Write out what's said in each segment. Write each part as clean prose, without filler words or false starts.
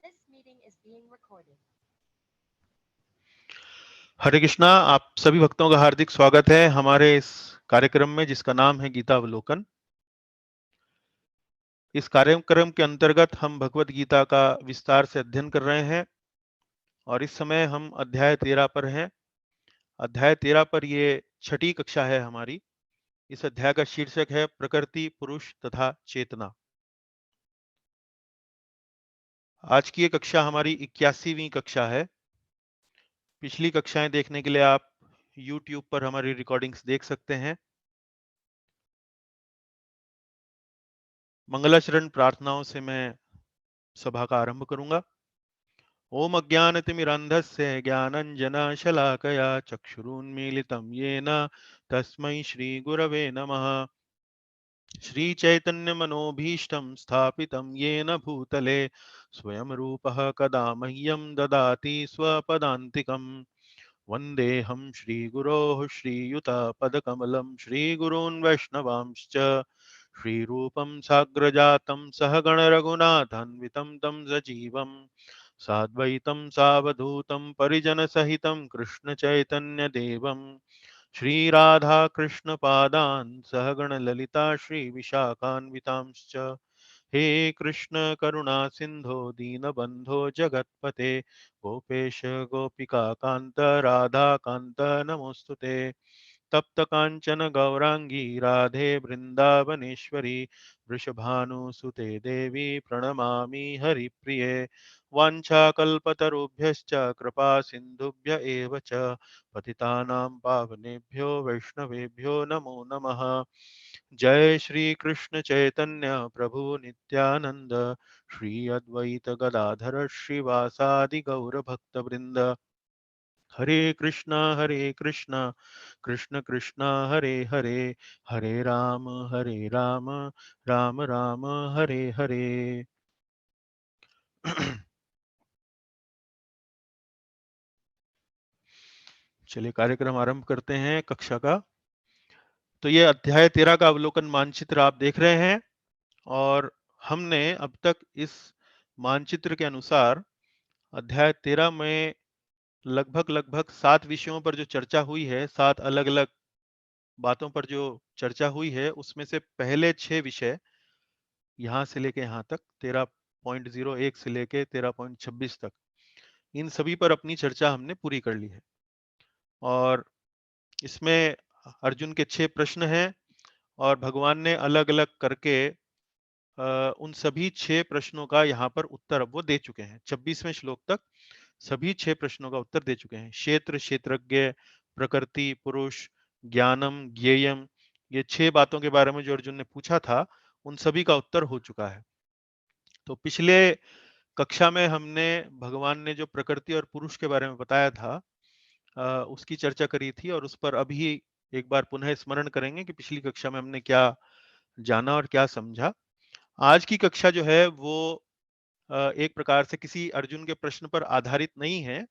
This meeting is being recorded. हरे कृष्णा। आप सभी भक्तों का हार्दिक स्वागत है हमारे इस कार्यक्रम में जिसका नाम है गीता अवलोकन। इस कार्यक्रम के अंतर्गत हम भगवत गीता का विस्तार से अध्ययन कर रहे हैं और इस समय हम अध्याय 13 पर हैं। अध्याय 13 पर ये छठी कक्षा है हमारी। इस अध्याय का शीर्षक है प्रकृति, पुरुष तथा चेतना। आज की ये कक्षा हमारी 81वीं कक्षा है। पिछली कक्षाएं देखने के लिए आप YouTube पर हमारी रिकॉर्डिंग्स देख सकते हैं। मंगलाचरण प्रार्थनाओं से मैं सभा का आरंभ करूंगा। ओम अज्ञानतिमिरन्धस्य ज्ञानञ्जनशलाकया चक्षुरुन्मीलितं येन तस्मै श्रीगुरवे नमः। श्रीचैतन्यमनोभीष्टं स्थापितं येन भूतले स्वयं रूपः कदा मह्यं ददाति स्वपदान्तिकम्। वन्देऽहं श्रीगुरोः श्रीयुतपदकमलं श्रीगुरून् वैष्णवांश्च श्रीरूपं साग्रजातं सहगणरघुनाथान्वितं तं सजीवम् साद्वैतं सावधूतं परिजनसहितं कृष्णचैतन्यदेवं श्रीराधाकृष्णपादान् सहगणललिता श्रीविशाखान्वितांश्च। हे कृष्ण करुणा सिंधो दीनबंधो जगत्पते गोपेश गोपिका कांत राधा कांत नमोस्तुते। तप्त कांचन गौरांगी राधे वृंदावनेश्वरी वृषभानुसुते देवी प्रणमामि हरिप्रिये। वाञ्छाकल्पतरुभ्यश्च कृपा सिन्धुभ्य एव च पतितानां पावनेभ्यो वैष्णवेभ्यो नमो नमः। जय श्री कृष्ण चैतन्य प्रभु नित्यानंद श्री अद्वैत गदाधर श्रीवासादि गौर भक्त वृंद। हरे कृष्णा कृष्ण कृष्ण हरे हरे हरे राम राम राम हरे हरे। चलिए कार्यक्रम आरंभ करते हैं कक्षा का। तो ये अध्याय 13 का अवलोकन मानचित्र आप देख रहे हैं और हमने अब तक इस मानचित्र के अनुसार अध्याय 13 में लगभग लगभग 7 विषयों पर जो चर्चा हुई है, 7 अलग अलग बातों पर जो चर्चा हुई है, उसमें से पहले 6 विषय यहाँ से लेके यहाँ तक 13.01 से लेके 13.26 तक, इन सभी पर अपनी चर्चा हमने पूरी कर ली है। और इसमें अर्जुन के 6 प्रश्न हैं और भगवान ने अलग अलग करके उन सभी 6 प्रश्नों का यहाँ पर उत्तर अब वो दे चुके हैं। 26वें श्लोक तक सभी 6 प्रश्नों का उत्तर दे चुके हैं। क्षेत्र, क्षेत्रज्ञ, प्रकृति, पुरुष, ज्ञानम, ज्ञेयम, ये 6 बातों के बारे में जो अर्जुन ने पूछा था, उन सभी का उत्तर हो चुका है। तो पिछले कक्षा में हमने भगवान ने जो प्रकृति और पुरुष के बारे में बताया था, उसकी चर्चा करी थी और उस पर अभी एक बार पुनः स्मरण करेंगे कि पिछली कक्षा में हमने क्या जाना और क्या समझा। आज की कक्षा जो है वो एक प्रकार से किसी अर्जुन के प्रश्न पर आधारित नहीं है,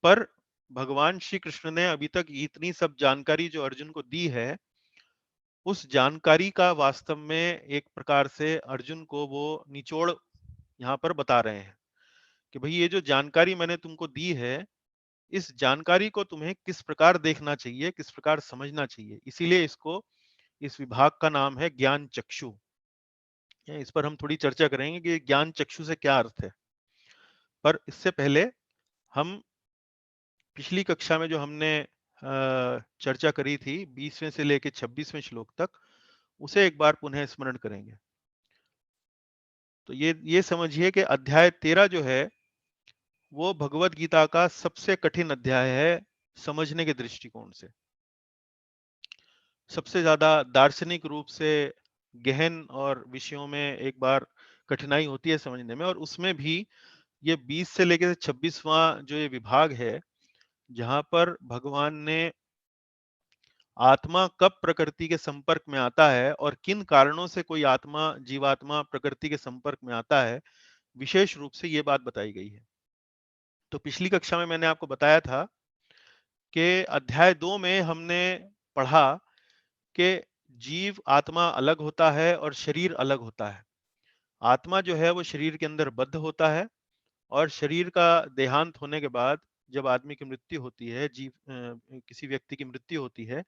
पर भगवान श्री कृष्ण ने अभी तक इतनी सब जानकारी जो अर्जुन को दी है, उस जानकारी का वास्तव में एक प्रकार से अर्जुन को वो निचोड़ यहाँ पर बता रहे हैं कि भाई ये जो जानकारी मैंने तुमको दी है, इस जानकारी को तुम्हें किस प्रकार देखना चाहिए, किस प्रकार समझना चाहिए। इसीलिए इसको, इस विभाग का नाम है ज्ञान चक्षु। इस पर हम थोड़ी चर्चा करेंगे कि ज्ञान चक्षु से क्या अर्थ है। पर इससे पहले हम पिछली कक्षा में जो हमने चर्चा करी थी 20वें से लेकर 26वें श्लोक तक, उसे एक बार पुनः स्मरण करेंगे। तो ये समझिए कि अध्याय 13 जो है वो भगवत गीता का सबसे कठिन अध्याय है समझने के दृष्टिकोण से। सबसे ज्यादा दार्शनिक रूप से गहन और विषयों में एक बार कठिनाई होती है समझने में, और उसमें भी ये 20 से लेकर 26वां जो ये विभाग है, जहां पर भगवान ने आत्मा कब प्रकृति के संपर्क में आता है और किन कारणों से कोई आत्मा, जीवात्मा प्रकृति के संपर्क में आता है, विशेष रूप से ये बात बताई गई है। तो पिछली कक्षा में मैंने आपको बताया था कि अध्याय 2 में हमने पढ़ा कि जीव आत्मा अलग होता है और शरीर अलग होता है। आत्मा जो है वो शरीर के अंदर बद्ध होता है और शरीर का देहांत होने के बाद जब आदमी की मृत्यु होती है, किसी व्यक्ति की मृत्यु होती है,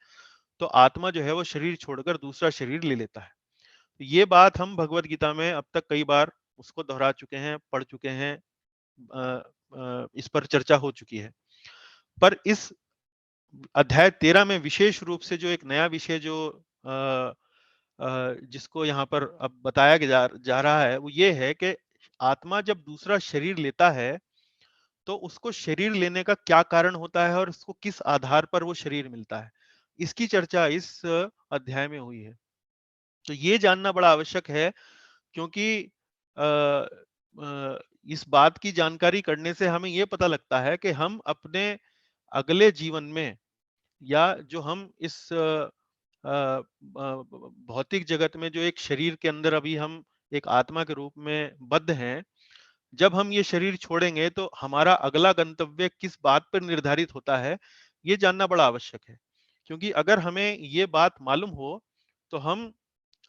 तो आत्मा जो है वो शरीर छोड़कर दूसरा शरीर ले लेता है। ये बात हम भगवत गीता में अब तक कई बार उसको दोहरा चुके हैं, पढ़ चुके हैं, इस पर चर्चा हो चुकी है। पर इस अध्याय 13 में विशेष रूप से जो एक नया विषय जो जिसको यहाँ पर अब बताया जा रहा है, वो ये है कि आत्मा जब दूसरा शरीर लेता है, तो उसको शरीर लेने का क्या कारण होता है और उसको किस आधार पर वो शरीर मिलता है। इसकी चर्चा इस अध्याय में हुई है। तो ये जानना बड़ा आवश्यक है, क्योंकि अ, इस बात की जानकारी करने से हमें ये पता लगता है कि हम अपने अगले जीवन में, या जो हम इस भौतिक जगत में जो एक शरीर के अंदर अभी हम एक आत्मा के रूप में बद्ध हैं, जब हम ये शरीर छोड़ेंगे तो हमारा अगला गंतव्य किस बात पर निर्धारित होता है, ये जानना बड़ा आवश्यक है। क्योंकि अगर हमें ये बात मालूम हो, तो हम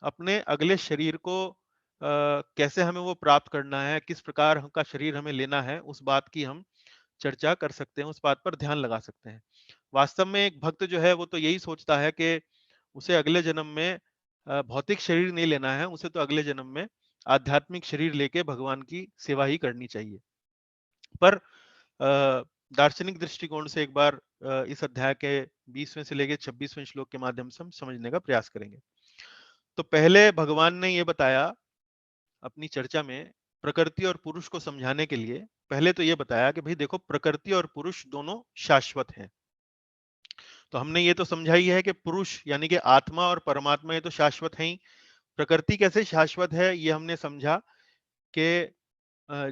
अपने अगले शरीर को कैसे हमें वो प्राप्त करना है, किस प्रकार का शरीर हमें लेना है, उस बात की हम चर्चा कर सकते हैं, उस बात पर ध्यान लगा सकते हैं। वास्तव में एक भक्त जो है वो तो यही सोचता है कि उसे अगले जन्म में भौतिक शरीर नहीं लेना है, उसे तो अगले जन्म में आध्यात्मिक शरीर लेके भगवान की सेवा ही करनी चाहिए। पर दार्शनिक दृष्टिकोण से एक बार इस अध्याय के 20वें से लेके 26वें श्लोक के माध्यम से हम समझने का प्रयास करेंगे। तो पहले भगवान ने ये बताया अपनी चर्चा में, प्रकृति और पुरुष को समझाने के लिए पहले तो ये बताया कि भाई देखो, प्रकृति और पुरुष दोनों शाश्वत हैं। तो हमने ये तो समझा ही है कि पुरुष यानी कि आत्मा और परमात्मा ये तो शाश्वत है ही। प्रकृति कैसे शाश्वत है ये हमने समझा कि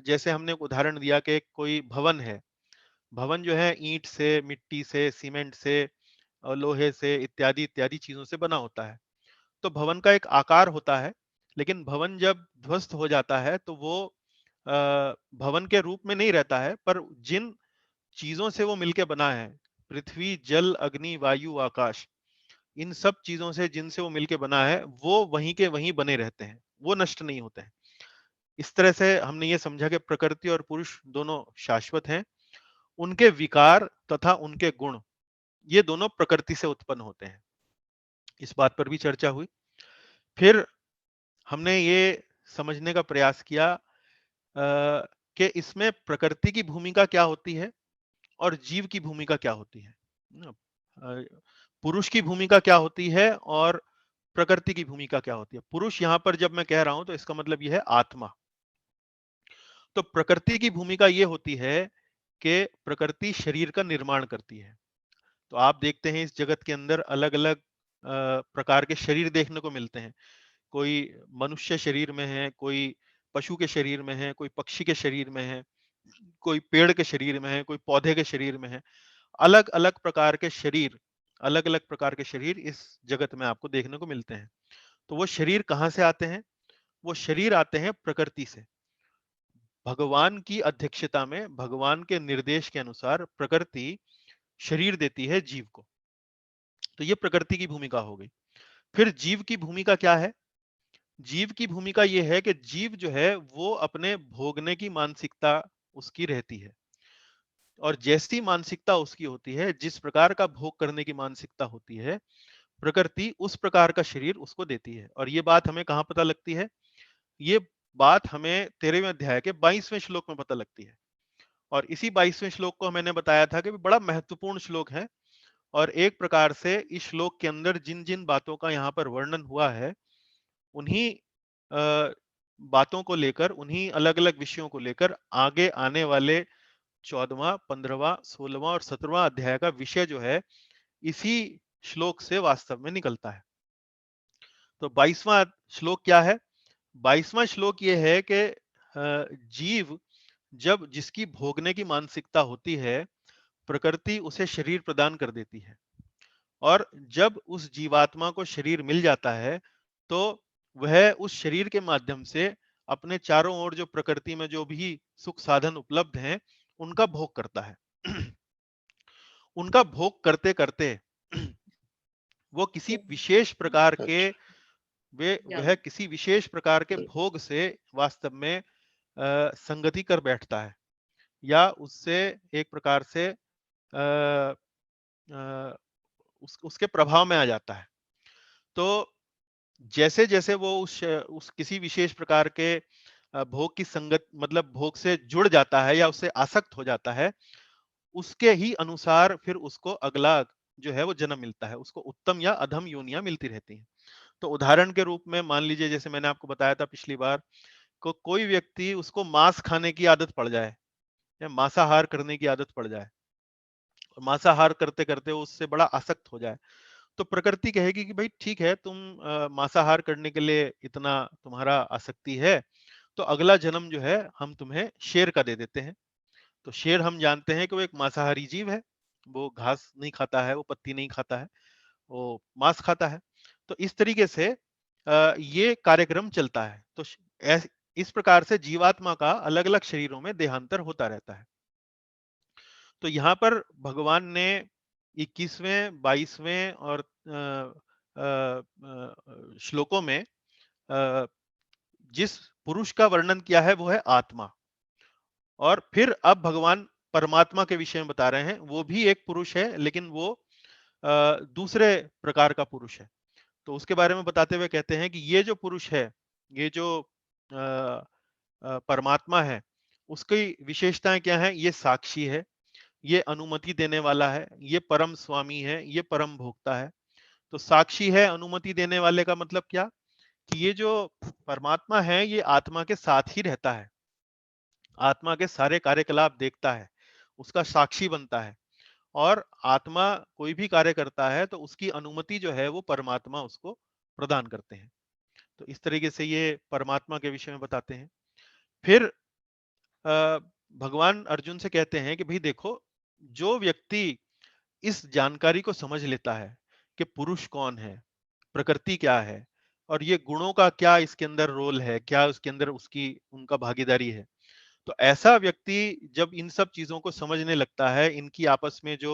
जैसे हमने एक उदाहरण दिया कि कोई भवन है। भवन जो है ईंट से, मिट्टी से, सीमेंट से और लोहे से इत्यादि इत्यादि चीजों से बना होता है। तो भवन का एक आकार होता है, लेकिन भवन जब ध्वस्त हो जाता है तो वो भवन के रूप में नहीं रहता है, पर जिन चीजों से वो मिलके बना है, पृथ्वी, जल, अग्नि, वायु, आकाश, इन सब चीजों से जिनसे वो मिलके बना है, वो वहीं के वहीं बने रहते हैं, वो नष्ट नहीं होते हैं। इस तरह से हमने ये समझा कि प्रकृति और पुरुष दोनों शाश्वत हैं। उनके विकार तथा उनके गुण, ये दोनों प्रकृति से उत्पन्न होते हैं। इस बात पर भी चर्चा हुई। फिर हमने ये समझने का प्रयास किया कि इसमें प्रकृति की भूमिका क्या होती है और जीव की भूमिका क्या होती है। पुरुष की भूमिका क्या होती है और प्रकृति की भूमिका क्या होती है। पुरुष यहां पर जब मैं कह रहा हूं तो इसका मतलब यह है आत्मा। तो प्रकृति की भूमिका यह होती है कि प्रकृति शरीर का निर्माण करती है। तो आप देखते हैं इस जगत के अंदर अलग अलग प्रकार के शरीर देखने को मिलते हैं। कोई मनुष्य शरीर में है, कोई पशु के शरीर में है, कोई पक्षी के शरीर में है, कोई पेड़ के शरीर में है, कोई पौधे के शरीर में है। अलग अलग प्रकार के शरीर, अलग अलग प्रकार के शरीर इस जगत में आपको देखने को मिलते हैं। तो वो शरीर कहां से आते हैं? वो शरीर आते हैं प्रकृति से। भगवान की अध्यक्षता में, भगवान के निर्देश के अनुसार प्रकृति शरीर देती है जीव को। तो ये प्रकृति की भूमिका हो गई। फिर जीव की भूमिका क्या है? जीव की भूमिका यह है कि जीव जो है वो अपने भोगने की मानसिकता उसकी रहती है, और जैसी मानसिकता उसकी होती है, जिस प्रकार का भोग करने की मानसिकता होती है, प्रकृति उस प्रकार का शरीर उसको देती है। और ये बात हमें कहां पता लगती है? ये बात हमें 13वें अध्याय के 22वें श्लोक में पता लगती है। और इसी 22वें श्लोक को मैंने बताया था कि बड़ा महत्वपूर्ण श्लोक है, और एक प्रकार से इस श्लोक के अंदर जिन जिन बातों का यहाँ पर वर्णन हुआ है, उन्हीं बातों को लेकर, उन्हीं अलग अलग विषयों को लेकर आगे आने वाले 14वां, 15वां, 16वां और 17वां अध्याय का विषय जो है, इसी श्लोक से वास्तव में निकलता है। तो 22वां श्लोक क्या है? 22वां श्लोक यह है कि जीव जब, जिसकी भोगने की मानसिकता होती है, प्रकृति उसे शरीर प्रदान कर देती है। और जब उस जीवात्मा को शरीर मिल जाता है, तो वह उस शरीर के माध्यम से अपने चारों ओर जो प्रकृति में जो भी सुख साधन उपलब्ध हैं, उनका भोग करता है। उनका भोग करते करते वो किसी विशेष प्रकार के, अच्छा, वह किसी विशेष प्रकार के भोग से वास्तव में संगति कर बैठता है। या उससे एक प्रकार से अ, अ, उसके प्रभाव में आ जाता है। तो जैसे-जैसे वो उस किसी विशेष प्रकार के भोग की संगत मतलब भोग से जुड़ जाता है या उससे आसक्त हो जाता है, उसके ही अनुसार फिर उसको अगला जो है वो जन्म मिलता है। उसको उत्तम या अधम योनियाँ मिलती रहती हैं। तो उदाहरण के रूप में मान लीजिए जैसे मैंने आपको बताया था पिछली बार कोई व्यक्ति उसको मांस खाने की आदत पड़ जाए या मांसाहार करने की आदत पड़ जाए और मांसाहार करते-करते वो उससे बड़ा आसक्त हो जाए। तो प्रकृति कहेगी कि भाई ठीक है तुम मांसाहार करने के लिए इतना तुम्हारा आसक्ति है, तो अगला जन्म जो है हम तुम्हें शेर का दे देते हैं। तो शेर हम जानते हैं कि वो एक मांसाहारी जीव है। वो घास नहीं खाता है, वो पत्ती नहीं खाता है, वो मांस खाता है। तो इस तरीके से ये कार्यक्रम चलता है। तो इस प्रकार से जीवात्मा का अलग-अलग शरीरों में देहांतर होता रहता है। तो यहाँ पर भगवान ने 21वें, 22वें और श्लोकों में जिस पुरुष का वर्णन किया है वो है आत्मा। और फिर अब भगवान परमात्मा के विषय में बता रहे हैं। वो भी एक पुरुष है लेकिन वो दूसरे प्रकार का पुरुष है। तो उसके बारे में बताते हुए कहते हैं कि ये जो पुरुष है, ये जो परमात्मा है, उसकी विशेषताएं क्या हैं? ये साक्षी है, ये अनुमति देने वाला है, ये परम स्वामी है, ये परम भोक्ता है। तो साक्षी है, अनुमति देने वाले का मतलब क्या? कि ये जो परमात्मा है, ये आत्मा के साथ ही रहता है। आत्मा के सारे कार्यकलाप देखता है, उसका साक्षी बनता है और आत्मा कोई भी कार्य करता है तो उसकी अनुमति जो है वो परमात्मा उसको प्रदान करते हैं। तो इस तरीके से ये परमात्मा के विषय में बताते हैं। फिर भगवान अर्जुन से कहते हैं कि भाई देखो, जो व्यक्ति इस जानकारी को समझ लेता है कि पुरुष कौन है, प्रकृति क्या है और ये गुणों का क्या इसके अंदर रोल है, क्या उसके अंदर उसकी उनका भागीदारी है। तो ऐसा व्यक्ति जब इन सब चीजों को समझने लगता है, इनकी आपस में जो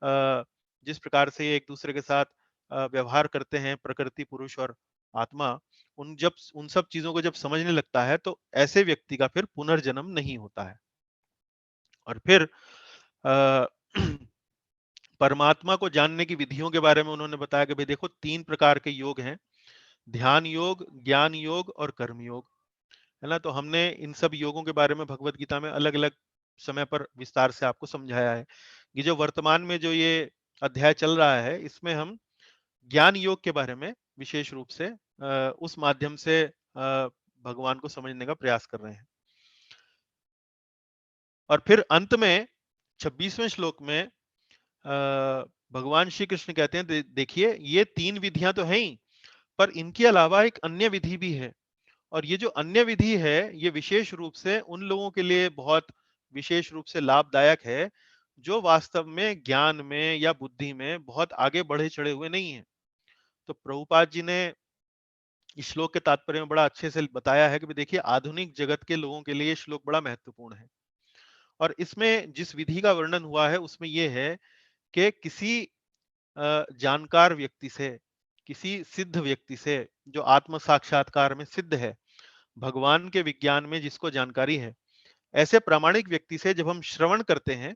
जिस प्रकार से ये एक दूसरे के साथ व्यवहार करते हैं, प्रकृति, पुरुष और आत्मा, उन सब चीजों को जब समझने लगता है तो ऐसे व्यक्ति का फिर पुनर्जन्म नहीं होता है। और फिर अ, परमात्मा को जानने की विधियों के बारे में उन्होंने बताया कि भाई देखो 3 प्रकार के योग हैं, ध्यान योग, ज्ञान योग और कर्म योग, है ना? तो हमने इन सब योगों के बारे में भगवत गीता में अलग-अलग समय पर विस्तार से आपको समझाया है। ये जो वर्तमान में जो ये अध्याय चल रहा है, इसमें हम ज्ञान योग के बारे में विशेष रूप से उस माध्यम से भगवान को समझने का प्रयास कर रहे हैं। और फिर अंत में 26वें श्लोक में भगवान श्री कृष्ण कहते हैं देखिए ये 3 विधियां तो हैं ही, पर इनके अलावा एक अन्य विधि भी है और ये जो अन्य विधि है ये विशेष रूप से उन लोगों के लिए बहुत विशेष रूप से लाभदायक है जो वास्तव में ज्ञान में या बुद्धि में बहुत आगे बढ़े चढ़े हुए नहीं है। तो प्रभुपाद जी ने इस श्लोक के तात्पर्य में बड़ा अच्छे से बताया है कि देखिए आधुनिक जगत के लोगों के लिए ये श्लोक बड़ा महत्वपूर्ण है। और इसमें जिस विधि का वर्णन हुआ है उसमें यह है कि किसी जानकार व्यक्ति से, किसी सिद्ध व्यक्ति से जो आत्म साक्षात्कार में सिद्ध है, भगवान के विज्ञान में जिसको जानकारी है, ऐसे प्रामाणिक व्यक्ति से जब हम श्रवण करते हैं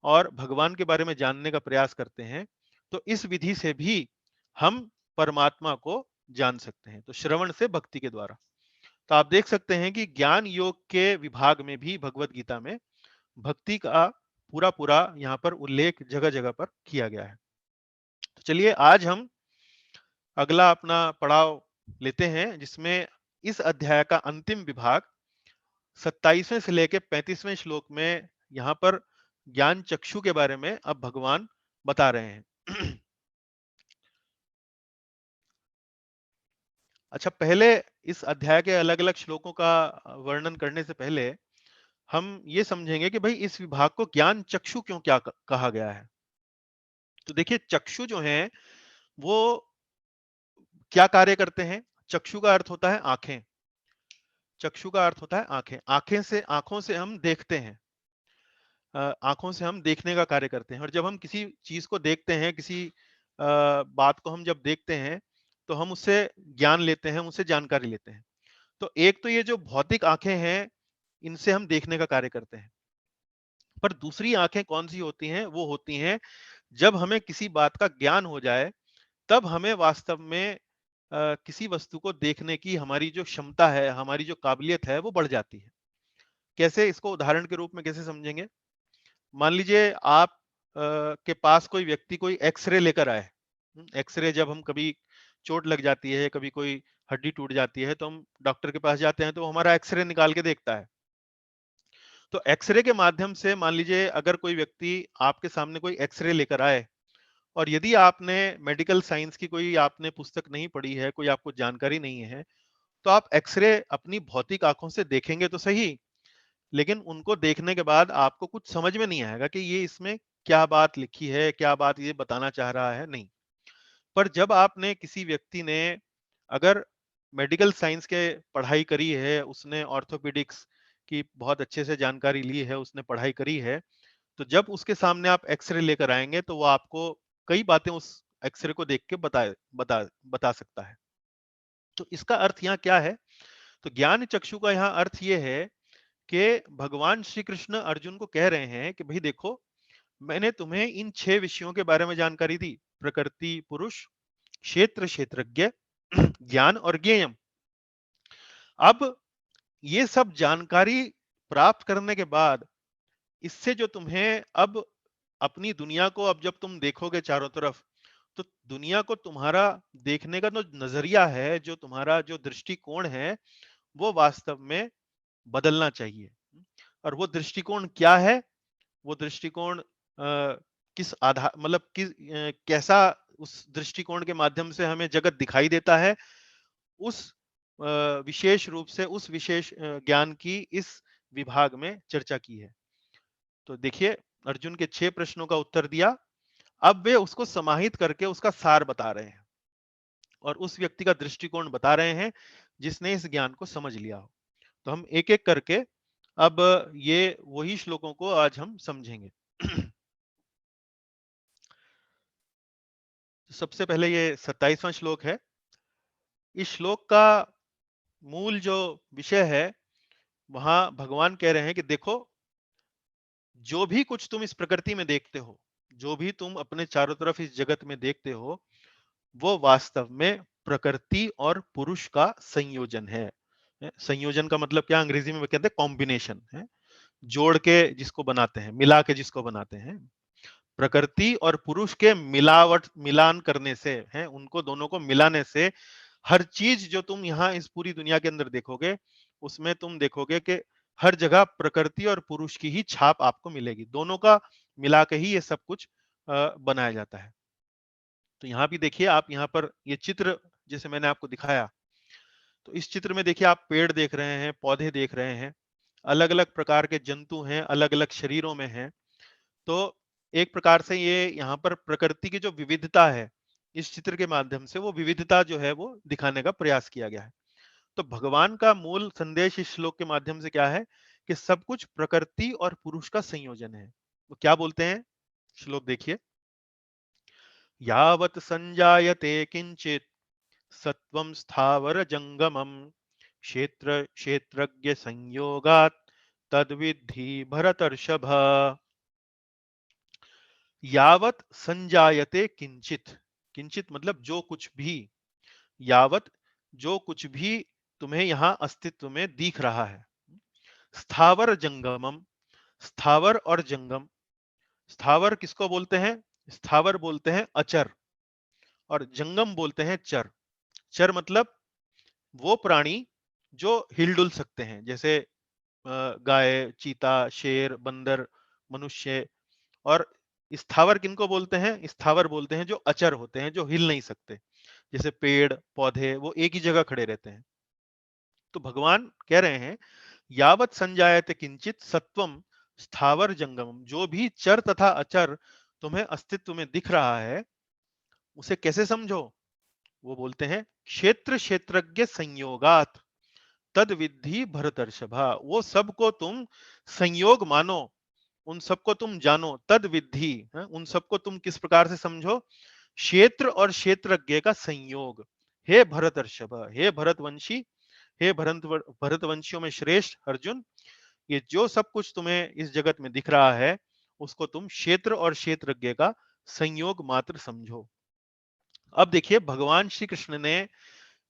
और भगवान के बारे में जानने का प्रयास करते हैं, तो इस विधि से भी हम परमात्मा को जान सकते हैं। तो श्रवण से भक्ति के द्वारा। तो आप देख सकते हैं कि ज्ञान योग के विभाग में भी भगवत गीता में भक्ति का पूरा-पूरा यहाँ पर उल्लेख जगह-जगह पर किया गया है। तो चलिए आज हम अगला अपना पड़ाव लेते हैं जिसमें इस अध्याय का अंतिम विभाग 27वें से लेकर 35वें श्लोक में यहाँ पर ज्ञान चक्षु के बारे में अब भगवान बता रहे हैं। अच्छा, पहले इस अध्याय के अलग-अलग श्लोकों का वर्णन करने से पहले हम ये समझेंगे कि भाई इस विभाग को ज्ञान चक्षु क्यों क्या कहा गया है। तो देखिए चक्षु जो हैं वो क्या कार्य करते हैं? चक्षु का अर्थ होता है आंखें। चक्षु का अर्थ होता है आंखें। आंखों से हम देखते हैं। आंखों से हम देखने का कार्य करते हैं और जब हम किसी चीज को देखते हैं, किसी बात को हम जब देखते हैं, तो हम उससे ज्ञान लेते हैं, उससे जानकारी लेते हैं। तो एक तो ये जो भौतिक आंखें हैं, इनसे हम देखने का कार्य करते हैं। पर दूसरी आंखें कौन सी होती हैं? वो होती हैं जब हमें किसी बात का ज्ञान हो जाए, तब हमें वास्तव में किसी वस्तु को देखने की हमारी जो क्षमता है, हमारी जो काबिलियत है, वो बढ़ जाती है। कैसे? इसको उदाहरण के रूप में कैसे समझेंगे? मान लीजिए आप के पास कोई व्यक्ति कोई एक्स-रे लेकर आए। एक्स-रे जब हम कभी चोट लग जाती है, कभी कोई हड्डी टूट जाती है, तो हम डॉक्टर के पास जाते हैं, तो वो हमारा एक्स-रे निकाल के देखता है। तो एक्स-रे के माध्यम से मान लीजिए अगर कोई व्यक्ति आपके सामने कोई एक्स-रे लेकर आए और यदि आपने मेडिकल साइंस की कोई आपने पुस्तक नहीं पढ़ी है, कोई आपको जानकारी नहीं है, तो आप एक्स-रे अपनी भौतिक आँखों से देखेंगे तो सही, लेकिन उनको देखने के बाद आपको कुछ समझ में नहीं आएगा कि ये इसमें क्या बात लिखी है, क्या बात ये बताना चाह रहा है, नहीं। पर जब आपने किसी व्यक्ति ने अगर मेडिकल साइंस के पढ़ाई करी है, उसने ऑर्थोपेडिक्स की बहुत अच्छे से जानकारी ली है, उसने पढ़ाई करी है, तो जब उसके सामने आप एक्स-रे लेकर आएँगे तो वो आपको कई बातें उस एक्स-रे को देख के बता बता सकता है। तो इसका अर्थ यहाँ क्या है? तो ज्ञान चक्षु का यहाँ अर्थ ये है कि भगवान श्री कृष्ण अर्जुन को कह रहे हैं कि भई देखो, मैंने तुम्हें इन 6 विषयों के बारे में जानकारी दी। प्रकृति, पुरुष, क्षेत्र, क्षेत्रज्ञ, ज्ञान और ज्ञेयम्। अब ये सब जानकारी प्राप्त करने के बाद इससे जो तुम्हें अब अपनी दुनिया को अब जब तुम देखोगे चारों तरफ, तो दुनिया को तुम्हारा देखने का जो नजरिया है, जो तुम्हारा जो दृष्टिकोण है, वो वास्तव में बदलना चाहिए। और वो दृष्टिकोण क्या है? वो दृष्टिकोण किस आधार मतलब कैसा उस दृष्टिकोण के माध्यम से हमें जगत दिखाई देता है, उस विशेष रूप से उस विशेष ज्ञान की इस विभाग में चर्चा की है। तो देखिए, अर्जुन के 6 प्रश्नों का उत्तर दिया। अब वे उसको समाहित करके उसका सार बता रहे हैं और उस व्यक्ति का दृष्टिकोण बता रहे हैं जिसने इस ज्ञान को समझ लिया हो। तो हम एक-एक करके अब ये वही श्लोकों को आज हम समझेंगे। सबसे पहले ये 27वां श्लोक है। इस श्लोक का मूल जो विषय है, वहां भगवान कह रहे हैं कि देखो, जो भी कुछ तुम इस प्रकृति में देखते हो, जो भी तुम अपने चारों तरफ इस जगत में देखते हो, वो वास्तव में प्रकृति और पुरुष का संयोजन है। संयोजन का मतलब क्या? अंग्रेजी में कहते हैं कॉम्बिनेशन है, जोड़ के जिसको बनाते हैं, मिला के जिसको बनाते हैं। प्रकृति और पुरुष के मिलान करने से है, उनको दोनों को मिलाने से हर चीज जो तुम यहाँ इस पूरी दुनिया के अंदर देखोगे, उसमें तुम देखोगे कि हर जगह प्रकृति और पुरुष की ही छाप आपको मिलेगी। दोनों का मिला के ही ये सब कुछ बनाया जाता है। तो यहाँ भी देखिए, आप यहाँ पर ये चित्र जैसे मैंने आपको दिखाया, तो इस चित्र में देखिए आप पेड़ देख रहे हैं, पौधे देख रहे हैं, अलग-अलग प्रकार के जंतु हैं, अलग-अलग शरीरों में हैं। तो एक प्रकार से ये यहाँ पर प्रकृति की जो विविधता है, इस चित्र के माध्यम से वो विविधता जो है वो दिखाने का प्रयास किया गया है। तो भगवान का मूल संदेश इस श्लोक के माध्यम से क्या है कि सब कुछ प्रकृति और पुरुष का संयोजन है। वो क्या बोलते हैं? श्लोक देखिए। यावत् संजायते किंचित सत्वं स्थावर जंगमम क्षेत्र क्षेत्रज्ञ संयोगात तद्विद्धि भरतर्षभ। यावत संजायते किंचित, किंचित मतलब जो कुछ भी, यावत जो कुछ भी तुम्हें यहां अस्तित्व में दिख रहा है। स्थावर जंगमम, स्थावर और जंगम। स्थावर किसको बोलते हैं? स्थावर बोलते हैं अचर, और जंगम बोलते हैं चर। चर मतलब वो प्राणी जो हिलडुल सकते हैं, जैसे गाय, चीता, शेर, बंदर, मनुष्य। और स्थावर किनको बोलते हैं? स्थावर बोलते हैं जो अचर होते हैं, जो हिल नहीं सकते, जैसे पेड़ पौधे, वो एक ही जगह खड़े रहते हैं। तो भगवान कह रहे हैं यावत संजायते किंचित सत्वम स्थावर जंगम, जो भी चर तथा अचर तुम्हें अस्तित्व में दिख रहा है, उसे कैसे समझो? वो बोलते हैं क्षेत्र क्षेत्रज्ञ संयोगात तद विद्धि भरतर्षभा। वो सबको तुम संयोग मानो, उन सबको तुम जानो, तद विद्धि है, उन सबको तुम किस प्रकार से समझो? क्षेत्र और क्षेत्रज्ञ का संयोग। हे भरतर्षभ, हे भरतवंशी, हे भरतवंशियों में श्रेष्ठ अर्जुन, ये जो सब कुछ तुम्हें इस जगत में दिख रहा है उसको तुम क्षेत्र और क्षेत्रज्ञ का संयोग मात्र समझो। अब देखिए भगवान श्री कृष्ण ने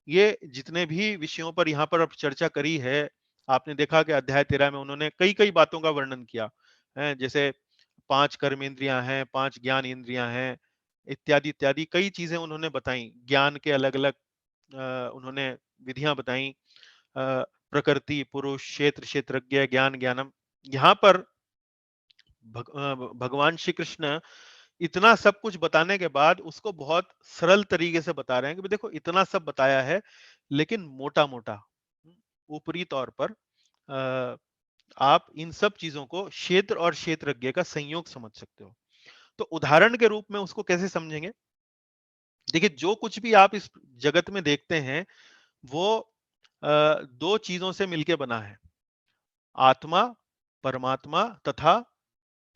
ये जितने भी विषयों पर यहाँ पर अब चर्चा करी है, आपने देखा कि अध्याय 13 में उन्होंने कई कई बातों का वर्णन किया है, जैसे 5 कर्मेंद्रियां हैं, 5 ज्ञान इंद्रियां हैं, इत्यादि इत्यादि कई चीजें उन्होंने बताई। ज्ञान के अलग अलग उन्होंने विधियां बताई, प्रकृति, पुरुष, क्षेत्र, क्षेत्रज्ञ, ज्ञान, ज्ञानम। यहाँ पर भगवान श्री कृष्ण इतना सब कुछ बताने के बाद उसको बहुत सरल तरीके से बता रहे हैं कि देखो इतना सब बताया है, लेकिन मोटा मोटा ऊपरी तौर पर आप इन सब चीजों को क्षेत्र और क्षेत्रज्ञ का संयोग समझ सकते हो। तो उदाहरण के रूप में उसको कैसे समझेंगे? देखिए जो कुछ भी आप इस जगत में देखते हैं वो दो चीजों से मिलके बना है, आत्मा, परमात्मा तथा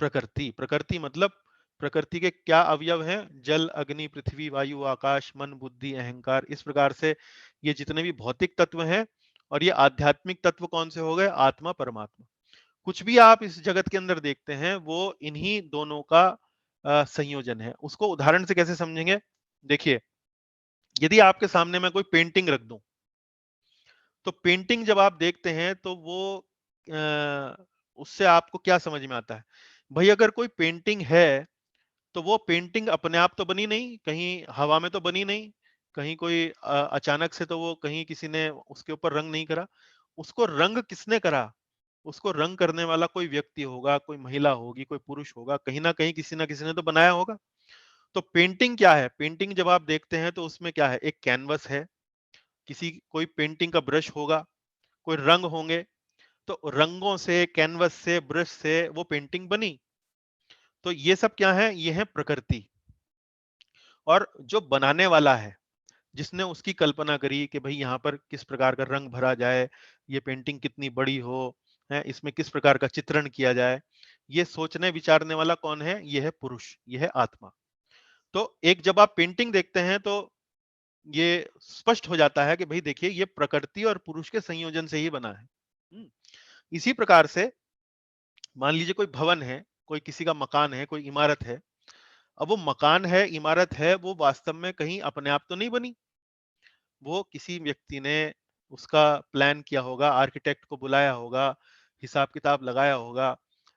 प्रकृति। प्रकृति मतलब प्रकृति के क्या अवयव हैं? जल, अग्नि, पृथ्वी, वायु, आकाश, मन, बुद्धि, अहंकार। इस प्रकार से ये जितने भी भौतिक तत्व हैं, और ये आध्यात्मिक तत्व कौन से हो गए? आत्मा, परमात्मा। कुछ भी आप इस जगत के अंदर देखते हैं वो इन्हीं दोनों का संयोजन है। उसको उदाहरण से कैसे समझेंगे? देखिए यदि आपके सामने मैं कोई पेंटिंग रख दूं, तो पेंटिंग जब आप देखते हैं तो वो उससे आपको क्या समझ में आता है? भाई अगर कोई पेंटिंग है तो वो पेंटिंग अपने आप तो बनी नहीं, कहीं हवा में तो बनी नहीं, कहीं कोई अचानक से तो वो कहीं किसी ने उसके ऊपर रंग नहीं करा। उसको रंग किसने करा? उसको रंग करने वाला कोई व्यक्ति होगा, कोई महिला होगी, कोई पुरुष होगा, कहीं ना कहीं किसी ना किसी ने तो बनाया होगा। तो पेंटिंग क्या है? पेंटिंग जब आप देखते हैं तो उसमें क्या है? एक कैनवस है, किसी कोई पेंटिंग का ब्रश होगा, कोई रंग होंगे, तो रंगों से, कैनवस से, ब्रश से वो पेंटिंग बनी। तो ये सब क्या है? ये है प्रकृति। और जो बनाने वाला है, जिसने उसकी कल्पना करी कि भाई यहाँ पर किस प्रकार का रंग भरा जाए, ये पेंटिंग कितनी बड़ी हो, है इसमें किस प्रकार का चित्रण किया जाए, ये सोचने विचारने वाला कौन है? ये है पुरुष, ये है आत्मा। तो एक जब आप पेंटिंग देखते हैं तो ये स्पष्ट हो जाता है कि भाई देखिए ये प्रकृति और पुरुष के संयोजन से ही बना है। इसी प्रकार से मान लीजिए कोई भवन है, कोई किसी का मकान है, कोई इमारत है। अब वो मकान है, इमारत है, वो वास्तव में कहीं अपने आप तो नहीं बनी। वो किसी व्यक्ति ने उसका प्लान किया होगा, आर्किटेक्ट को बुलाया होगा, हिसाब किताब लगाया होगा,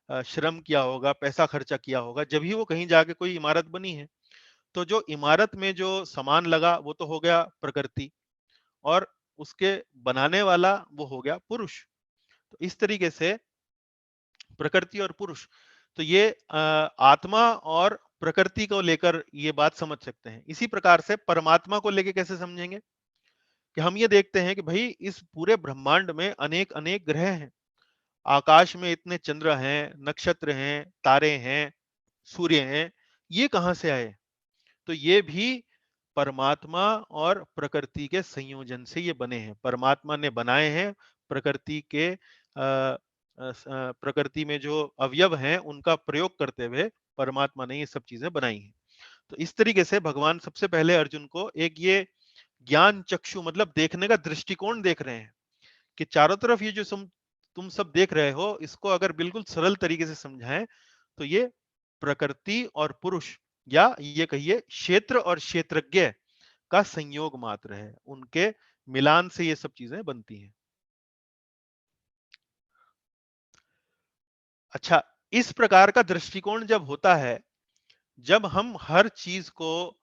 श्रम किया होगा, पैसा खर्चा किया होगा, जब ही वो कहीं जाके कोई इमारत बनी है। तो जो इमारत में जो सामान लगा वो तो हो गया प्रकृति, और उसके बनाने वाला वो हो गया पुरुष। तो इस तरीके से प्रकृति और पुरुष, तो ये आत्मा और प्रकृति को लेकर ये बात समझ सकते हैं। इसी प्रकार से परमात्मा को लेकर कैसे समझेंगे? कि हम ये देखते हैं कि भाई इस पूरे ब्रह्मांड में अनेक अनेक ग्रह हैं, आकाश में इतने चंद्र हैं, नक्षत्र हैं, तारे हैं, सूर्य हैं, ये कहां से आए? तो ये भी परमात्मा और प्रकृति के संयोजन से ये बने हैं। परमात्मा ने बनाए हैं, प्रकृति के प्रकृति में जो अवयव हैं उनका प्रयोग करते हुए परमात्मा ने ये सब चीजें बनाई हैं। तो इस तरीके से भगवान सबसे पहले अर्जुन को एक ये ज्ञान चक्षु मतलब देखने का दृष्टिकोण देख रहे हैं कि चारों तरफ ये जो तुम सब देख रहे हो, इसको अगर बिल्कुल सरल तरीके से समझाएं तो ये प्रकृति और पुरुष, या ये कहिए क्षेत्र और क्षेत्रज्ञ का संयोग मात्र है। उनके मिलान से ये सब चीजें बनती हैं। अच्छा, इस प्रकार का दृष्टिकोण जब होता है, जब हम हर चीज को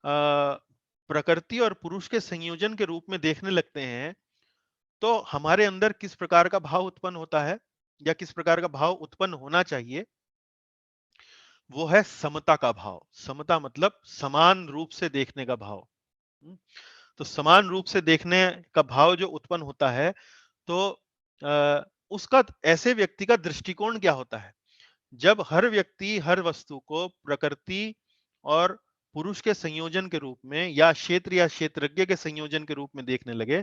प्रकृति और पुरुष के संयोजन के रूप में देखने लगते हैं, तो हमारे अंदर किस प्रकार का भाव उत्पन्न होता है, या किस प्रकार का भाव उत्पन्न होना चाहिए? वो है समता का भाव। समता मतलब समान रूप से देखने का भाव। हम्म, तो समान रूप से देखने का भाव जो उत्पन्न होता है, तो उसका ऐसे व्यक्ति का दृष्टिकोण क्या होता है? जब हर व्यक्ति हर वस्तु को प्रकृति और पुरुष के संयोजन के रूप में, या क्षेत्र या क्षेत्रज्ञ के संयोजन के रूप में देखने लगे,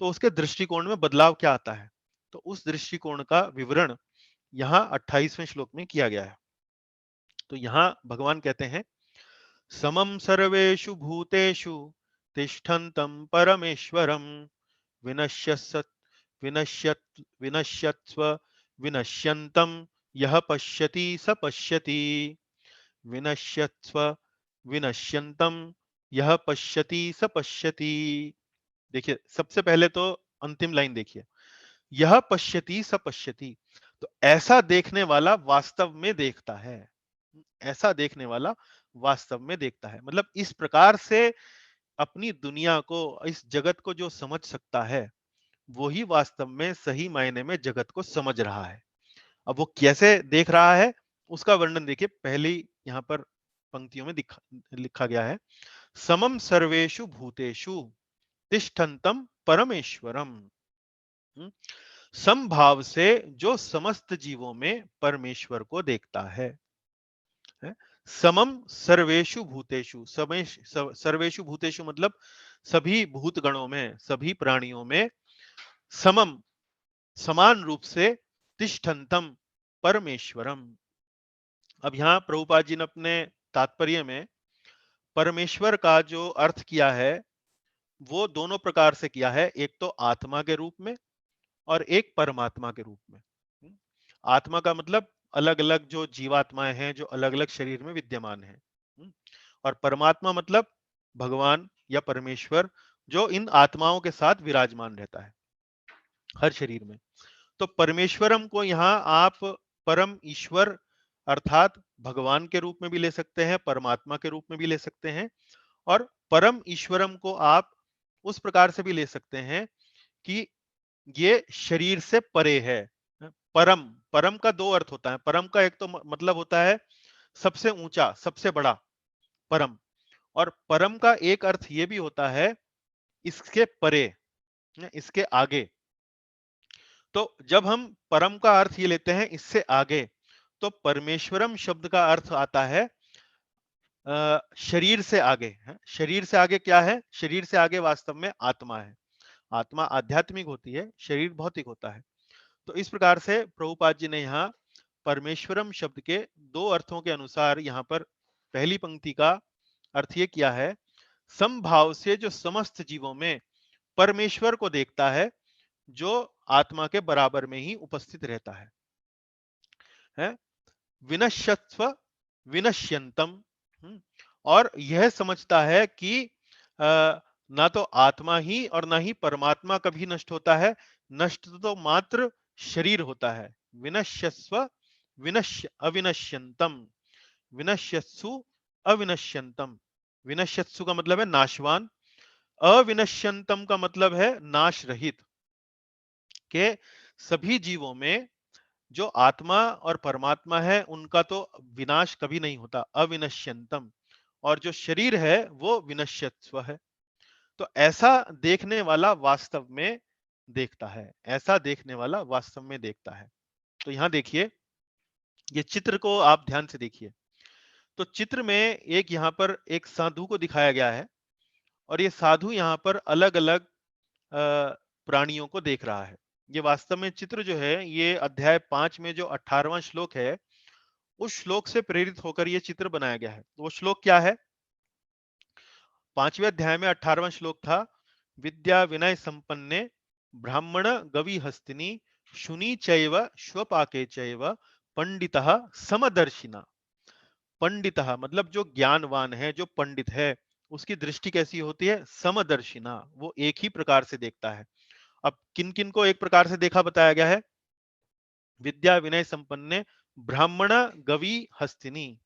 तो उसके दृष्टिकोण में बदलाव क्या आता है? तो उस दृष्टिकोण का विवरण यहाँ 28वें श्लोक में किया गया है। तो यहाँ भगवान कहते हैं, समम सर्वेषु भूतेषु तिष्ठन्तं परमेश्वरं विनश्यत् विनश्यत् विनश्यत्स्व विनश्यन्तं यः पश्यति स पश्यति, विनश्यत्स्व विनश्यन्तं यः पश्यति स पश्यति। देखिए सबसे पहले तो अंतिम लाइन देखिए, यह पश्यति स पश्यति, तो ऐसा देखने वाला वास्तव में देखता है, ऐसा देखने वाला वास्तव में देखता है। मतलब इस प्रकार से अपनी दुनिया को, इस जगत को जो समझ सकता है, वही वास्तव में सही मायने में जगत को समझ रहा है। अब वो कैसे देख रहा है उसका वर्णन देखिए, पहली यहाँ पर पंक्तियों में लिखा गया है, समम सर्वेषु भूतेषु तिष्ठन्तं परमेश्वरम। समभाव से जो समस्त जीवों में परमेश्वर को देखता है। समम सर्वेषु भूतेषु, सर्वेषु भूतेषु मतलब सभी भूतगणों में, सभी प्राणियों में, समम समान रूप से, तिष्ठन्तम परमेश्वरम। अब यहां प्रभुपाद जी ने अपने तात्पर्य में परमेश्वर का जो अर्थ किया है वो दोनों प्रकार से किया है, एक तो आत्मा के रूप में और एक परमात्मा के रूप में। आत्मा का मतलब अलग अलग जो जीवात्माएं हैं जो अलग अलग शरीर में विद्यमान है, और परमात्मा मतलब भगवान या परमेश्वर जो इन आत्माओं के साथ विराजमान रहता है हर शरीर में। तो परमेश्वरम को यहाँ आप परम ईश्वर अर्थात भगवान के रूप में भी ले सकते हैं, परमात्मा के रूप में भी ले सकते हैं, और परम ईश्वरम को आप उस प्रकार से भी ले सकते हैं कि ये शरीर से परे है। परम, परम का दो अर्थ होता है। परम का एक तो मतलब होता है सबसे ऊंचा, सबसे बड़ा, परम, और परम का एक अर्थ ये भी होता है इसके परे, इसके आगे। तो जब हम परम का अर्थ ये लेते हैं इससे आगे, तो परमेश्वरम शब्द का अर्थ आता है शरीर से आगे है। शरीर से आगे क्या है? शरीर से आगे वास्तव में आत्मा है। आत्मा आध्यात्मिक होती है, शरीर भौतिक होता है। तो इस प्रकार से प्रभुपाद जी ने यहाँ परमेश्वरम शब्द के दो अर्थों के अनुसार यहाँ पर पहली पंक्ति का अर्थ ये किया है, समभाव से जो समस्त जीवों में परमेश्वर को देखता है जो आत्मा के बराबर में ही उपस्थित रहता है? विनश्यत्स्व विनश्यंतम, और यह समझता है कि ना तो आत्मा ही और ना ही परमात्मा कभी नष्ट होता है, नष्ट तो मात्र शरीर होता है। विनश्यस्व विनश्य अविनश्यंतम, विनश्यत्सु अविनश्यंतम। विनश्यत्सु का मतलब है नाशवान, अविनश्यंतम का मतलब है नाश रहित, के सभी जीवों में जो आत्मा और परमात्मा है उनका तो विनाश कभी नहीं होता, अविनश्यंतम, और जो शरीर है वो विनश्यत्स्व है। तो ऐसा देखने वाला वास्तव में देखता है, ऐसा देखने वाला वास्तव में देखता है। तो यहां देखिए, ये चित्र को आप ध्यान से देखिए। तो चित्र में एक यहां पर एक साधु को दिखाया गया है, और ये साधु यहां पर अलग अलग प्राणियों को देख रहा है। ये वास्तव में चित्र जो है ये अध्याय 5 में जो 18वां श्लोक है उस श्लोक से प्रेरित होकर ये चित्र बनाया गया है। तो वो श्लोक क्या है? 5वें अध्याय में 18वां श्लोक था, विद्या विनय संपन्ने ब्राह्मण गवि हस्तिनी शुनि चैव श्वपाके चैव पंडितः समदर्शिना। पंडितः मतलब जो ज्ञानवान है, जो पंडित है, उसकी दृष्टि कैसी होती है? समदर्शिना, वो एक ही प्रकार से देखता है। अब किन किन को एक प्रकार से देखा बताया गया है? विद्या विनय संपन्ने ब्राह्मण गवि हस्तिनी।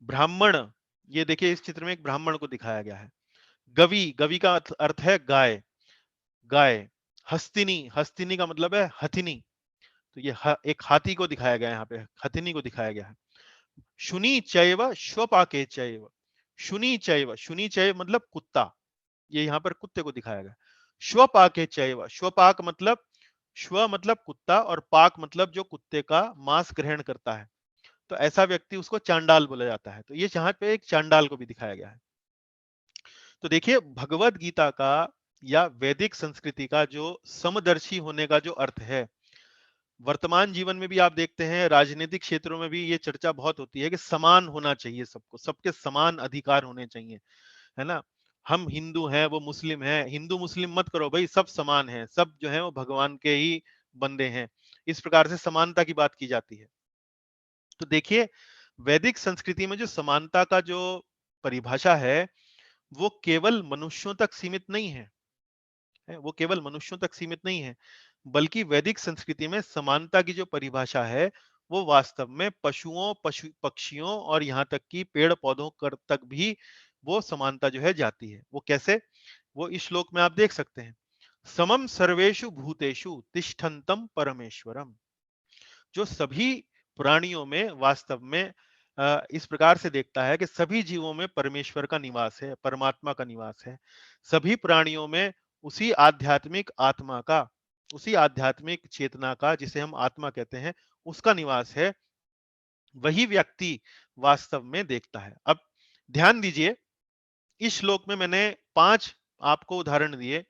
ब्राह्मण, ये देखिए इस चित्र में एक ब्राह्मण को दिखाया गया है। गवि, गवि का अर्थ है गाय, गाय। हस्तिनी, हस्तिनी का मतलब है हथिनी, तो ये एक हाथी को दिखाया गया है, यहाँ पे हथिनी को दिखाया गया है। शुनि चैव श्वपाके चैव, शुनि चैव, शुनि चैव मतलब कुत्ता, ये यहाँ पर कुत्ते को दिखाया गया। श्वपाके चैव, श्वपाक मतलब, श्व मतलब कुत्ता और पाक मतलब जो कुत्ते का मांस ग्रहण करता है, तो ऐसा व्यक्ति उसको चांडाल बोला जाता है। तो ये यहाँ पे एक चांडाल को भी दिखाया गया है। तो देखिए भगवत गीता का या वैदिक संस्कृति का जो समदर्शी होने का जो अर्थ है, वर्तमान जीवन में भी आप देखते हैं, राजनीतिक क्षेत्रों में भी ये चर्चा बहुत होती है कि समान होना चाहिए सबको, सबके समान अधिकार होने चाहिए, है ना? हम हिंदू हैं, वो मुस्लिम है, हिंदू मुस्लिम मत करो भाई, सब समान है, सब जो है वो भगवान के ही बंदे हैं। इस प्रकार से समानता की बात की जाती है। तो देखिए, वैदिक संस्कृति में जो समानता का जो परिभाषा है, वो केवल मनुष्यों तक सीमित नहीं है, वो केवल मनुष्यों तक सीमित नहीं है, बल्कि वैदिक संस्कृति में समानता की जो परिभाषा है, वो वास्तव में पशुओं, पक्षियों और यहाँ तक कि पेड़ पौधों तक भी वो समानता जो है जाती है। वो कैसे? वो इस श्लोक में आप देख सकते हैं। समम सर्वेषु भूतेषु तिष्ठन्तं परमेश्वरम। जो सभी प्राणियों में वास्तव में इस प्रकार से देखता है कि सभी जीवों में परमेश्वर का निवास है, परमात्मा का निवास है। सभी प्राणियों में उसी आध्यात्मिक आत्मा का, उसी आध्यात्मिक चेतना का, जिसे हम आत्मा कहते हैं, उसका निवास है। वही व्यक्ति वास्तव में देखता है। अब ध्यान दीजिए, इस श्लोक में मैंने 5 आपको उदाहरण दिए।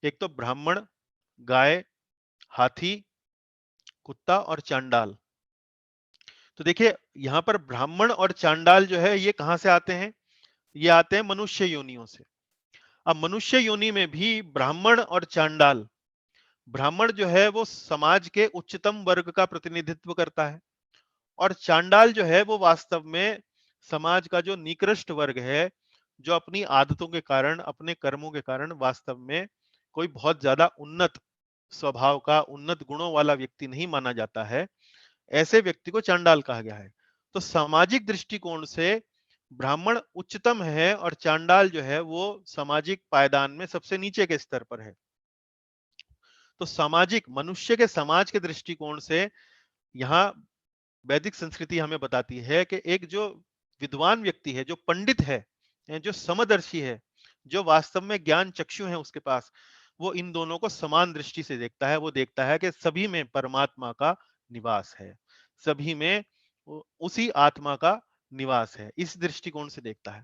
एक तो ब्राह्मण, गाय, हाथी, कुत्ता और चांडाल। तो देखिए, यहां पर ब्राह्मण और चांडाल जो है, ये कहां से आते हैं? ये आते हैं मनुष्य योनियों से। अब मनुष्य योनि में भी ब्राह्मण और चांडाल, ब्राह्मण जो है वो समाज के उच्चतम वर्ग का प्रतिनिधित्व करता है, और चांडाल जो है वो वास्तव में समाज का जो निकृष्ट वर्ग है, जो अपनी आदतों के कारण, अपने कर्मों के कारण वास्तव में कोई बहुत ज्यादा उन्नत स्वभाव का, उन्नत गुणों वाला व्यक्ति नहीं माना जाता है। ऐसे व्यक्ति को चांडाल कहा गया है। तो सामाजिक दृष्टिकोण से ब्राह्मण उच्चतम है और चांडाल जो है वो सामाजिक पायदान में सबसे नीचे के स्तर पर है। तो सामाजिक, मनुष्य के समाज के दृष्टिकोण से यहाँ वैदिक संस्कृति हमें बताती है कि एक जो विद्वान व्यक्ति है, जो पंडित है, जो समदर्शी है, जो वास्तव में ज्ञान चक्षु है उसके पास, वो इन दोनों को समान दृष्टि से देखता है। वो देखता है कि सभी में परमात्मा का निवास है, सभी में उसी आत्मा का निवास है। इस दृष्टिकोण से देखता है।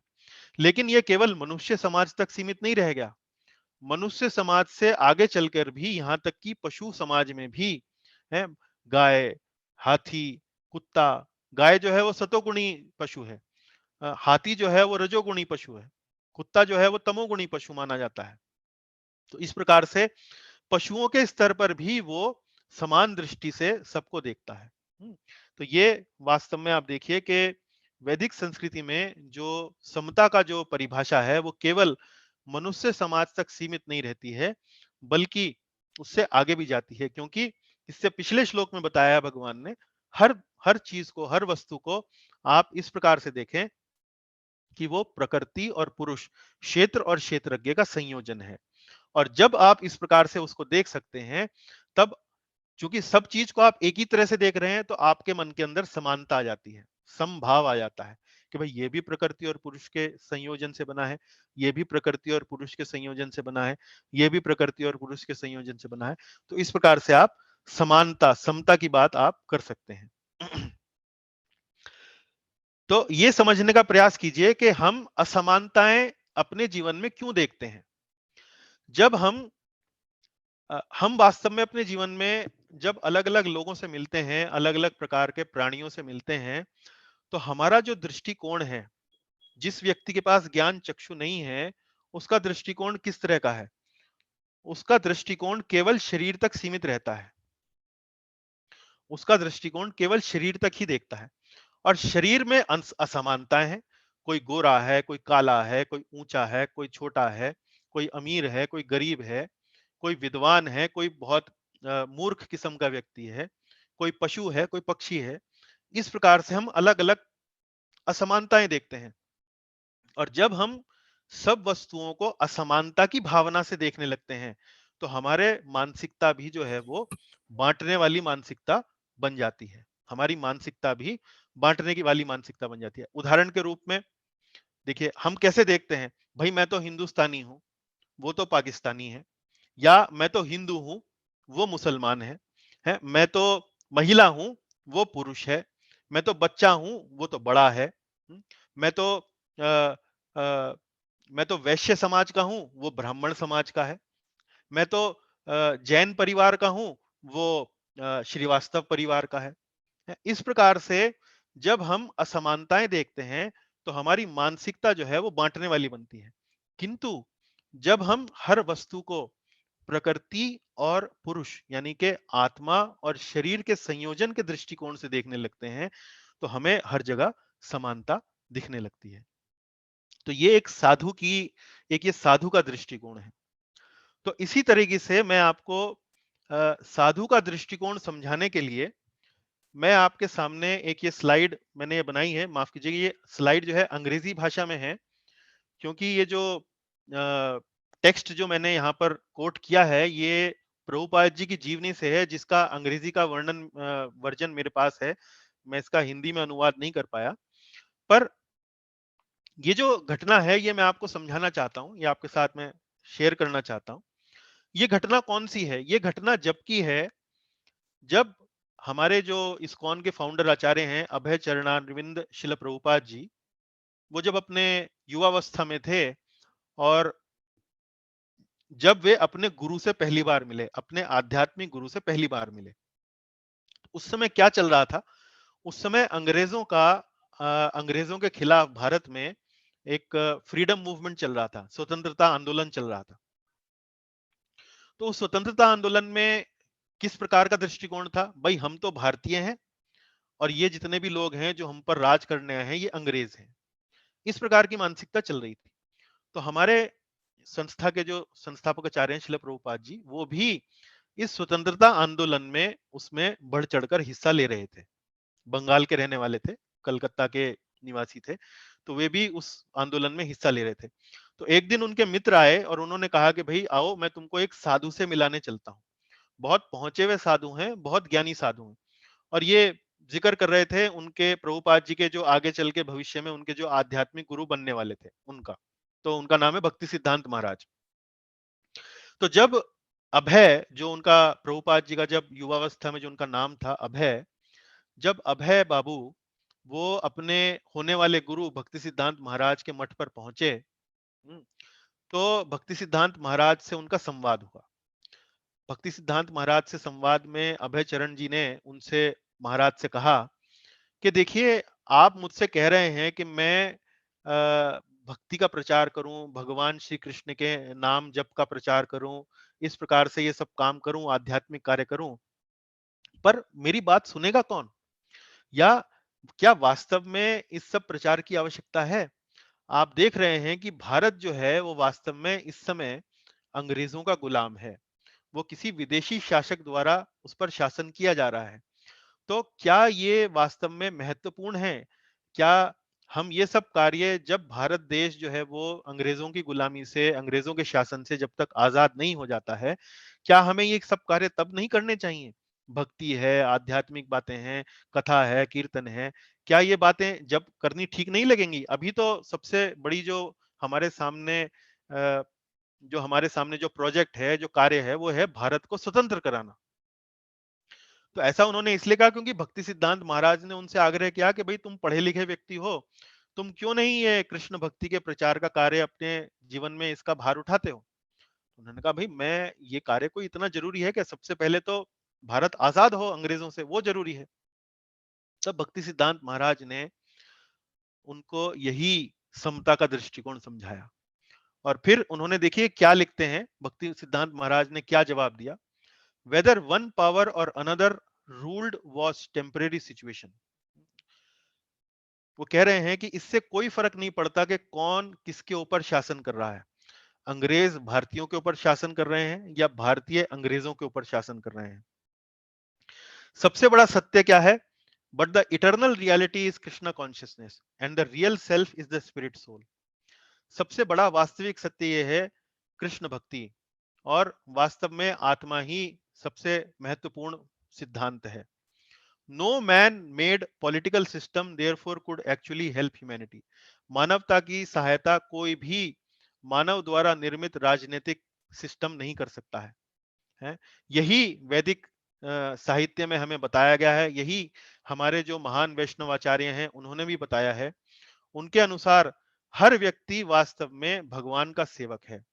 लेकिन यह केवल मनुष्य समाज तक सीमित नहीं रह गया। मनुष्य समाज से आगे चलकर भी यहाँ तक कि पशु समाज में भी है, गाय, हाथी, कुत्ता। गाय जो है वो सतोगुणी पशु है, हाथी जो है वो रजोगुणी पशु है, कुत्ता जो है वो तमोगुणी पशु माना जाता है। तो इस प्रकार से पशुओं के स्तर पर भी वो समान दृष्टि से सबको देखता है। तो ये वास्तव में आप देखिए कि वैदिक संस्कृति में जो समता का जो परिभाषा है, वो केवल मनुष्य समाज तक सीमित नहीं रहती है, बल्कि उससे आगे भी जाती है। क्योंकि इससे पिछले श्लोक में बताया भगवान ने, हर हर चीज को, हर वस्तु को आप इस प्रकार से देखें कि वो प्रकृति और पुरुष, क्षेत्र और क्षेत्रज्ञ का संयोजन है। और जब आप इस प्रकार से उसको देख सकते हैं, तब चूंकि सब चीज को आप एक ही तरह से देख रहे हैं, तो आपके मन के अंदर समानता आ जाती है, समभाव आ जाता है कि भाई ये भी प्रकृति और पुरुष के संयोजन से बना है, ये भी प्रकृति और पुरुष के संयोजन से बना है, ये भी प्रकृति और पुरुष के संयोजन से बना है। तो इस प्रकार से आप समानता, समता की बात आप कर सकते हैं। तो ये समझने का प्रयास कीजिए कि हम असमानताएं अपने जीवन में क्यों देखते हैं। जब हम वास्तव में अपने जीवन में जब अलग-अलग लोगों से मिलते हैं, अलग-अलग प्रकार के प्राणियों से मिलते हैं, तो हमारा जो दृष्टिकोण है, जिस व्यक्ति के पास ज्ञान चक्षु नहीं है, उसका दृष्टिकोण किस तरह का है? उसका दृष्टिकोण केवल शरीर तक सीमित रहता है। उसका दृष्टिकोण केवल शरीर तक ही देखता है, और शरीर में असमानताएं हैं। कोई गोरा है, कोई काला है, कोई ऊंचा है, कोई छोटा है, कोई अमीर है, कोई गरीब है, कोई विद्वान है, कोई बहुत मूर्ख किस्म का व्यक्ति है, कोई पशु है, कोई पक्षी है। इस प्रकार से हम अलग-अलग असमानताएं देखते हैं। और जब हम सब वस्तुओं को असमानता की भावना से देखने लगते हैं, तो हमारे मानसिकता भी जो है वो बांटने वाली मानसिकता बन जाती है। हमारी मानसिकता भी बांटने की वाली मानसिकता बन जाती है। उदाहरण के रूप में देखिए, हम कैसे देखते हैं, भाई मैं तो हिंदुस्तानी हूं, वो तो पाकिस्तानी है, या मैं तो हिंदू हूं, वो मुसलमान है, मैं तो महिला हूं, वो पुरुष है, मैं तो बच्चा हूं, वो तो बड़ा है, मैं तो अ, अ, मैं तो वैश्य समाज का हूं, वो ब्राह्मण समाज का है, मैं तो जैन परिवार का हूं, वो श्रीवास्तव परिवार का है। इस प्रकार से जब हम असमानताएं देखते हैं, तो हमारी मानसिकता जो है वो बांटने वाली बनती है। किंतु जब हम हर वस्तु को प्रकृति और पुरुष यानी कि आत्मा और शरीर के संयोजन के दृष्टिकोण से देखने लगते हैं तो हमें हर जगह समानता दिखने लगती है। तो ये एक साधु का दृष्टिकोण है। तो इसी तरीके से मैं आपको साधु का दृष्टिकोण समझाने के लिए मैं आपके सामने एक ये स्लाइड मैंने बनाई है। माफ कीजिएगा, ये स्लाइड जो है अंग्रेजी भाषा में है, क्योंकि ये जो टेक्स्ट जो मैंने यहाँ पर कोट किया है ये प्रभुपाद जी की जीवनी से है, जिसका अंग्रेजी का वर्जन मेरे पास है। मैं इसका हिंदी में अनुवाद नहीं कर पाया, पर ये जो घटना है ये मैं आपको समझाना चाहता हूँ, ये आपके साथ में शेयर करना चाहता हूँ। ये घटना कौन सी है? ये घटना जब की है जब हमारे जो इस्कॉन के फाउंडर आचार्य हैं अभय चरणारविंद शिल प्रभुपाद जी, वो जब अपने युवावस्था में थे और जब वे अपने गुरु से पहली बार मिले, अपने आध्यात्मिक गुरु से पहली बार मिले, उस समय क्या चल रहा था? उस समय अंग्रेजों के खिलाफ भारत में एक फ्रीडम मूवमेंट चल रहा था, स्वतंत्रता आंदोलन चल रहा था। तो उस स्वतंत्रता आंदोलन में किस प्रकार का दृष्टिकोण था? भाई हम तो भारतीय हैं और ये जितने भी लोग हैं जो हम पर राज करने आए हैं ये अंग्रेज हैं। इस प्रकार की मानसिकता चल रही थी। तो हमारे संस्था के जो संस्थापक आचार्य हैं शिल प्रभुपाद जी, वो भी इस स्वतंत्रता आंदोलन में उसमें बढ़ चढ़कर हिस्सा ले रहे थे। बंगाल के रहने वाले थे, कलकत्ता के निवासी थे, तो वे भी उस आंदोलन में हिस्सा ले रहे थे। तो एक दिन उनके मित्र आए और उन्होंने कहा कि भाई आओ मैं तुमको एक साधु से मिलाने चलता हूँ। बहुत पहुंचे हुए साधु हैं, बहुत ज्ञानी साधु हैं। और ये जिक्र कर रहे थे उनके प्रभुपाद जी के जो आगे चल के भविष्य में उनके जो आध्यात्मिक गुरु बनने वाले थे उनका। तो उनका नाम है भक्ति सिद्धांत महाराज। तो जब अभय जो उनका प्रभुपाद जी का जब युवावस्था में जो उनका नाम था अभय, जब अभय बाबू वो अपने होने वाले गुरु भक्ति सिद्धांत महाराज के मठ पर पहुंचे, हम्म, तो भक्ति सिद्धांत महाराज से उनका संवाद हुआ। भक्ति सिद्धांत महाराज से संवाद में अभय चरण जी ने उनसे महाराज से कहा कि देखिए आप मुझसे कह रहे हैं कि मैं भक्ति का प्रचार करूं, भगवान श्री कृष्ण के नाम जप का प्रचार करूं, इस प्रकार से ये सब काम करूं, आध्यात्मिक कार्य करूं, पर मेरी बात सुनेगा कौन? या क्या वास्तव में इस सब प्रचार की आवश्यकता है? आप देख रहे हैं कि भारत जो है वो वास्तव में इस समय अंग्रेजों का गुलाम है। वो किसी विदेशी शासक द्वारा उस पर शासन किया जा रहा है। तो क्या ये वास्तव में महत्वपूर्ण है? क्या हम ये सब कार्य जब भारत देश जो है वो अंग्रेजों की गुलामी से, अंग्रेजों के शासन से जब तक आजाद नहीं हो जाता है, क्या हमें ये सब कार्य तब नहीं करने चाहिए? भक्ति है, आध्यात्मिक बातें हैं, कथा है, कीर्तन है, क्या ये बातें जब करनी ठीक नहीं लगेंगी? अभी तो सबसे बड़ी हमारे सामने अ, हमारे सामने जो प्रोजेक्ट है, जो कार्य है, वो है भारत को स्वतंत्र कराना। तो ऐसा उन्होंने इसलिए कहा क्योंकि भक्ति सिद्धांत महाराज ने उनसे आग्रह किया कि भाई तुम पढ़े लिखे व्यक्ति हो, तुम क्यों नहीं ये कृष्ण भक्ति के प्रचार का कार्य अपने जीवन में इसका भार उठाते हो? उन्होंने कहा भाई मैं ये कार्य कोई इतना जरूरी है कि सबसे पहले तो भारत आजाद हो अंग्रेजों से, वो जरूरी है। तब भक्ति सिद्धांत महाराज ने उनको यही समता का दृष्टिकोण समझाया। और फिर उन्होंने देखिए क्या लिखते हैं, भक्ति सिद्धांत महाराज ने क्या जवाब दिया। वेदर वन पावर और another ruled was temporary situation. वो कह रहे हैं कि इससे कोई फर्क नहीं पड़ता कि कौन किसके ऊपर शासन कर रहा है। अंग्रेज भारतीयों के ऊपर शासन कर रहे हैं या भारतीय अंग्रेजों के ऊपर शासन कर रहे हैं। सबसे बड़ा सत्य क्या है? But the eternal reality is Krishna consciousness and the real self is the spirit soul. सबसे बड़ा वास्तविक सत्य यह है कृष्ण भक्ति, और वास्तव में आत्मा ही सबसे महत्वपूर्ण सिद्धांत है। No man made political system therefore could actually help humanity. मानवता की सहायता कोई भी मानव द्वारा निर्मित राजनीतिक सिस्टम नहीं कर सकता है। यही वैदिक साहित्य में हमें बताया गया है, यही हमारे जो महान वैष्णव आचार्य हैं उन्होंने भी बताया है। उनके अनुसार हर व्यक्ति वास्तव में भगवान का सेवक है,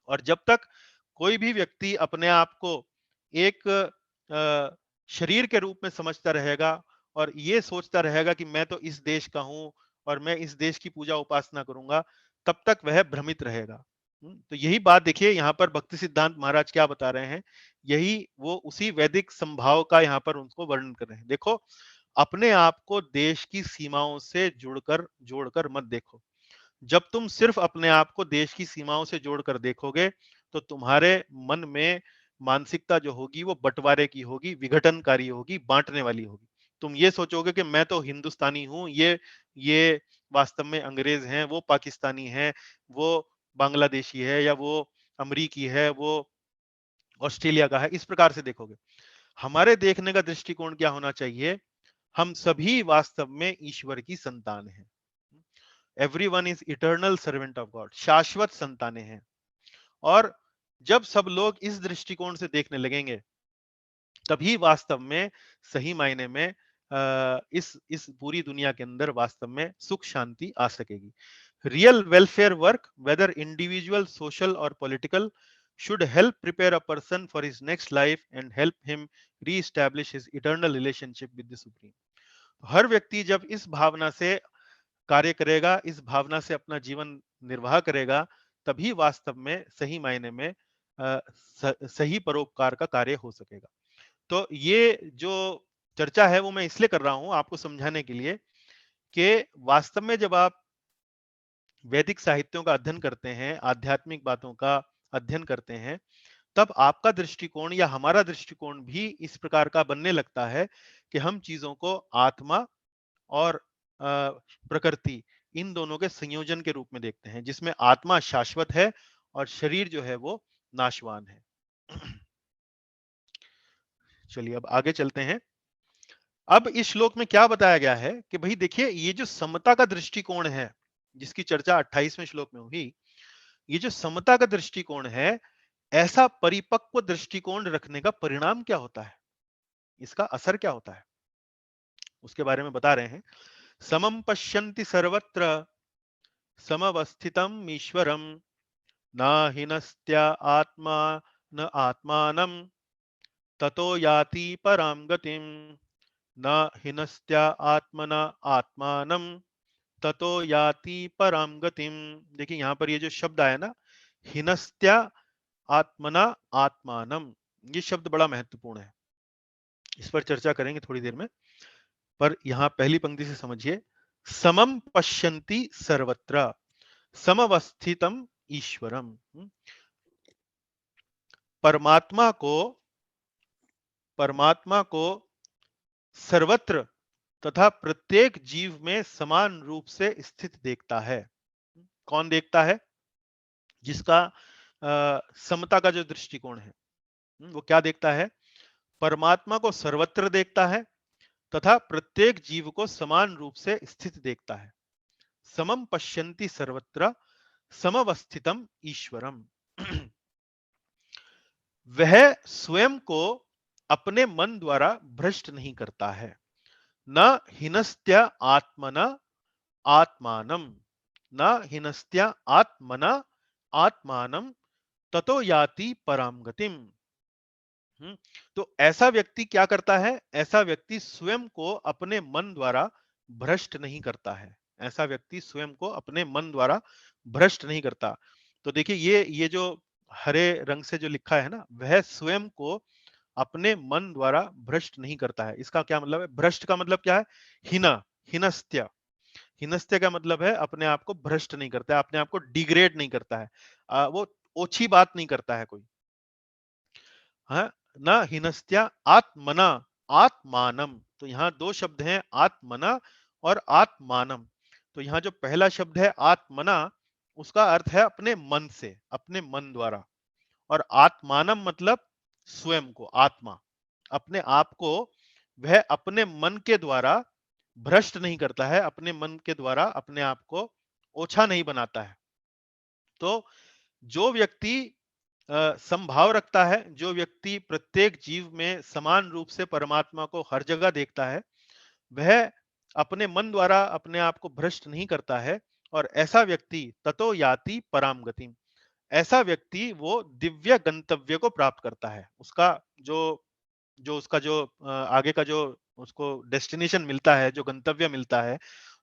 और जब तक कोई भी व्यक्ति अपने आप को एक शरीर के रूप में समझता रहेगा और ये सोचता रहेगा कि मैं तो इस देश का हूं और मैं इस देश की पूजा उपासना करूंगा, तब तक वह भ्रमित रहेगा। तो यही बात देखिए यहाँ पर भक्ति सिद्धांत महाराज क्या बता रहे हैं, यही वो उसी वैदिक संभाव का यहाँ पर उनको वर्णन कर रहे हैं। देखो, अपने आप को देश की सीमाओं से जुड़कर जोड़कर मत देखो। जब तुम सिर्फ अपने आप को देश की सीमाओं से जोड़कर देखोगे, तो तुम्हारे मन में मानसिकता जो होगी वो बंटवारे की होगी, विघटनकारी होगी, बांटने वाली होगी। तुम ये सोचोगे कि मैं तो हिंदुस्तानी हूं, ये वास्तव में अंग्रेज हैं, वो पाकिस्तानी हैं, वो बांग्लादेशी है, या वो अमरीकी है, वो ऑस्ट्रेलिया का है, इस प्रकार से देखोगे। हमारे देखने का दृष्टिकोण क्या होना चाहिए? हम सभी वास्तव में ईश्वर की संतान हैं। Everyone is eternal servant of God, शाश्वत संतानें हैं। और जब सब लोग इस दृष्टिकोण से देखने लगेंगे, तभी वास्तव में सही मायने में इस पूरी दुनिया के अंदर वास्तव में सुख शांति आ सकेगी। Real welfare work, whether individual, social और political, should help prepare a person for his next life and help him re-establish his eternal relationship with the Supreme. हर व्यक्ति जब इस भावना से कार्य करेगा, इस भावना से अपना जीवन निर्वाह करेगा, तभी वास्तव में सही मायने में सही परोपकार का कार्य हो सकेगा। तो ये जो चर्चा है वो मैं इसलिए कर रहा हूं आपको समझाने के लिए कि वास्तव में जब आप वैदिक साहित्यों का अध्ययन करते हैं, आध्यात्मिक बातों का अध्ययन करते हैं, तब आपका दृष्टिकोण या हमारा दृष्टिकोण भी इस प्रकार का बनने लगता है कि हम चीजों को आत्मा और प्रकृति, इन दोनों के संयोजन के रूप में देखते हैं, जिसमें आत्मा शाश्वत है और शरीर जो है वो नाशवान है। चलिए अब आगे चलते हैं। अब इस श्लोक में क्या बताया गया है कि भाई देखिए, ये जो समता का दृष्टिकोण है, जिसकी चर्चा 28वें श्लोक में हुई, ये जो समता का दृष्टिकोण है, ऐसा परिपक्व दृष्टिकोण रखने का परिणाम क्या होता है, इसका असर क्या होता है, उसके बारे में बता रहे हैं। समम पश्यन्ति सर्वत्र समवस्थितम ईश्वरम, न हिनस्त्या आत्मा न आत्मानं, ततो याति परां गतिम, न हिनस्त्या आत्मना आत्मानं, ततो याति परां गतिम। देखिए यहाँ पर ये जो शब्द आया ना, हिनस्त्या आत्मना आत्मानम, ये शब्द बड़ा महत्वपूर्ण है, इस पर चर्चा करेंगे थोड़ी देर में। पर यहां पहली पंक्ति से समझिए, समम पश्यन्ति सर्वत्र समवस्थितम ईश्वरम। परमात्मा को सर्वत्र तथा प्रत्येक जीव में समान रूप से स्थित देखता है। कौन देखता है? जिसका समता का जो दृष्टिकोण है, वो क्या देखता है? परमात्मा को सर्वत्र देखता है तथा प्रत्येक जीव को समान रूप से स्थित देखता है। समम पश्यन्ति सर्वत्र समवस्थितम ईश्वरम। वह स्वयं को अपने मन द्वारा भ्रष्ट नहीं करता है। न हिनस्त्य आत्मना आत्मानम, न हिनस्त्य आत्मना आत्मानम, ततो याति पराम गतिम। तो ऐसा व्यक्ति क्या करता है? ऐसा व्यक्ति स्वयं को अपने मन द्वारा भ्रष्ट नहीं करता है। ऐसा व्यक्ति स्वयं को अपने मन द्वारा भ्रष्ट नहीं करता। तो देखिए ये जो हरे रंग से जो लिखा है ना, वह स्वयं को अपने मन द्वारा भ्रष्ट नहीं करता है। इसका क्या मतलब है? भ्रष्ट का मतलब क्या है? हिना, हिनस्त्य। हिनस्त्य का मतलब है अपने आप को भ्रष्ट नहीं करता है, अपने आप को डिग्रेड नहीं करता है, वो ओछी बात नहीं करता है कोई। हाँ, न हिनस्त्या आत्मना आत्मानम। तो यहाँ दो शब्द हैं, आत्मना और आत्मानम। तो यहाँ जो पहला शब्द है आत्मना, उसका अर्थ है अपने मन से, अपने मन द्वारा। और आत्मानम मतलब स्वयं को, आत्मा, अपने आप को वह अपने मन के द्वारा भ्रष्ट नहीं करता है, अपने मन के द्वारा अपने आप को ओछा नहीं बनाता है। तो जो व्यक्ति समभाव रखता है, जो व्यक्ति प्रत्येक जीव में समान रूप से परमात्मा को हर जगह देखता है, वह अपने मन द्वारा अपने आप को भ्रष्ट नहीं करता है। और ऐसा व्यक्ति ततो याति पराम गतिम, ऐसा व्यक्ति वो दिव्य गंतव्य को प्राप्त करता है। उसका जो जो उसका जो आगे का जो उसको डेस्टिनेशन मिलता है, जो गंतव्य मिलता है,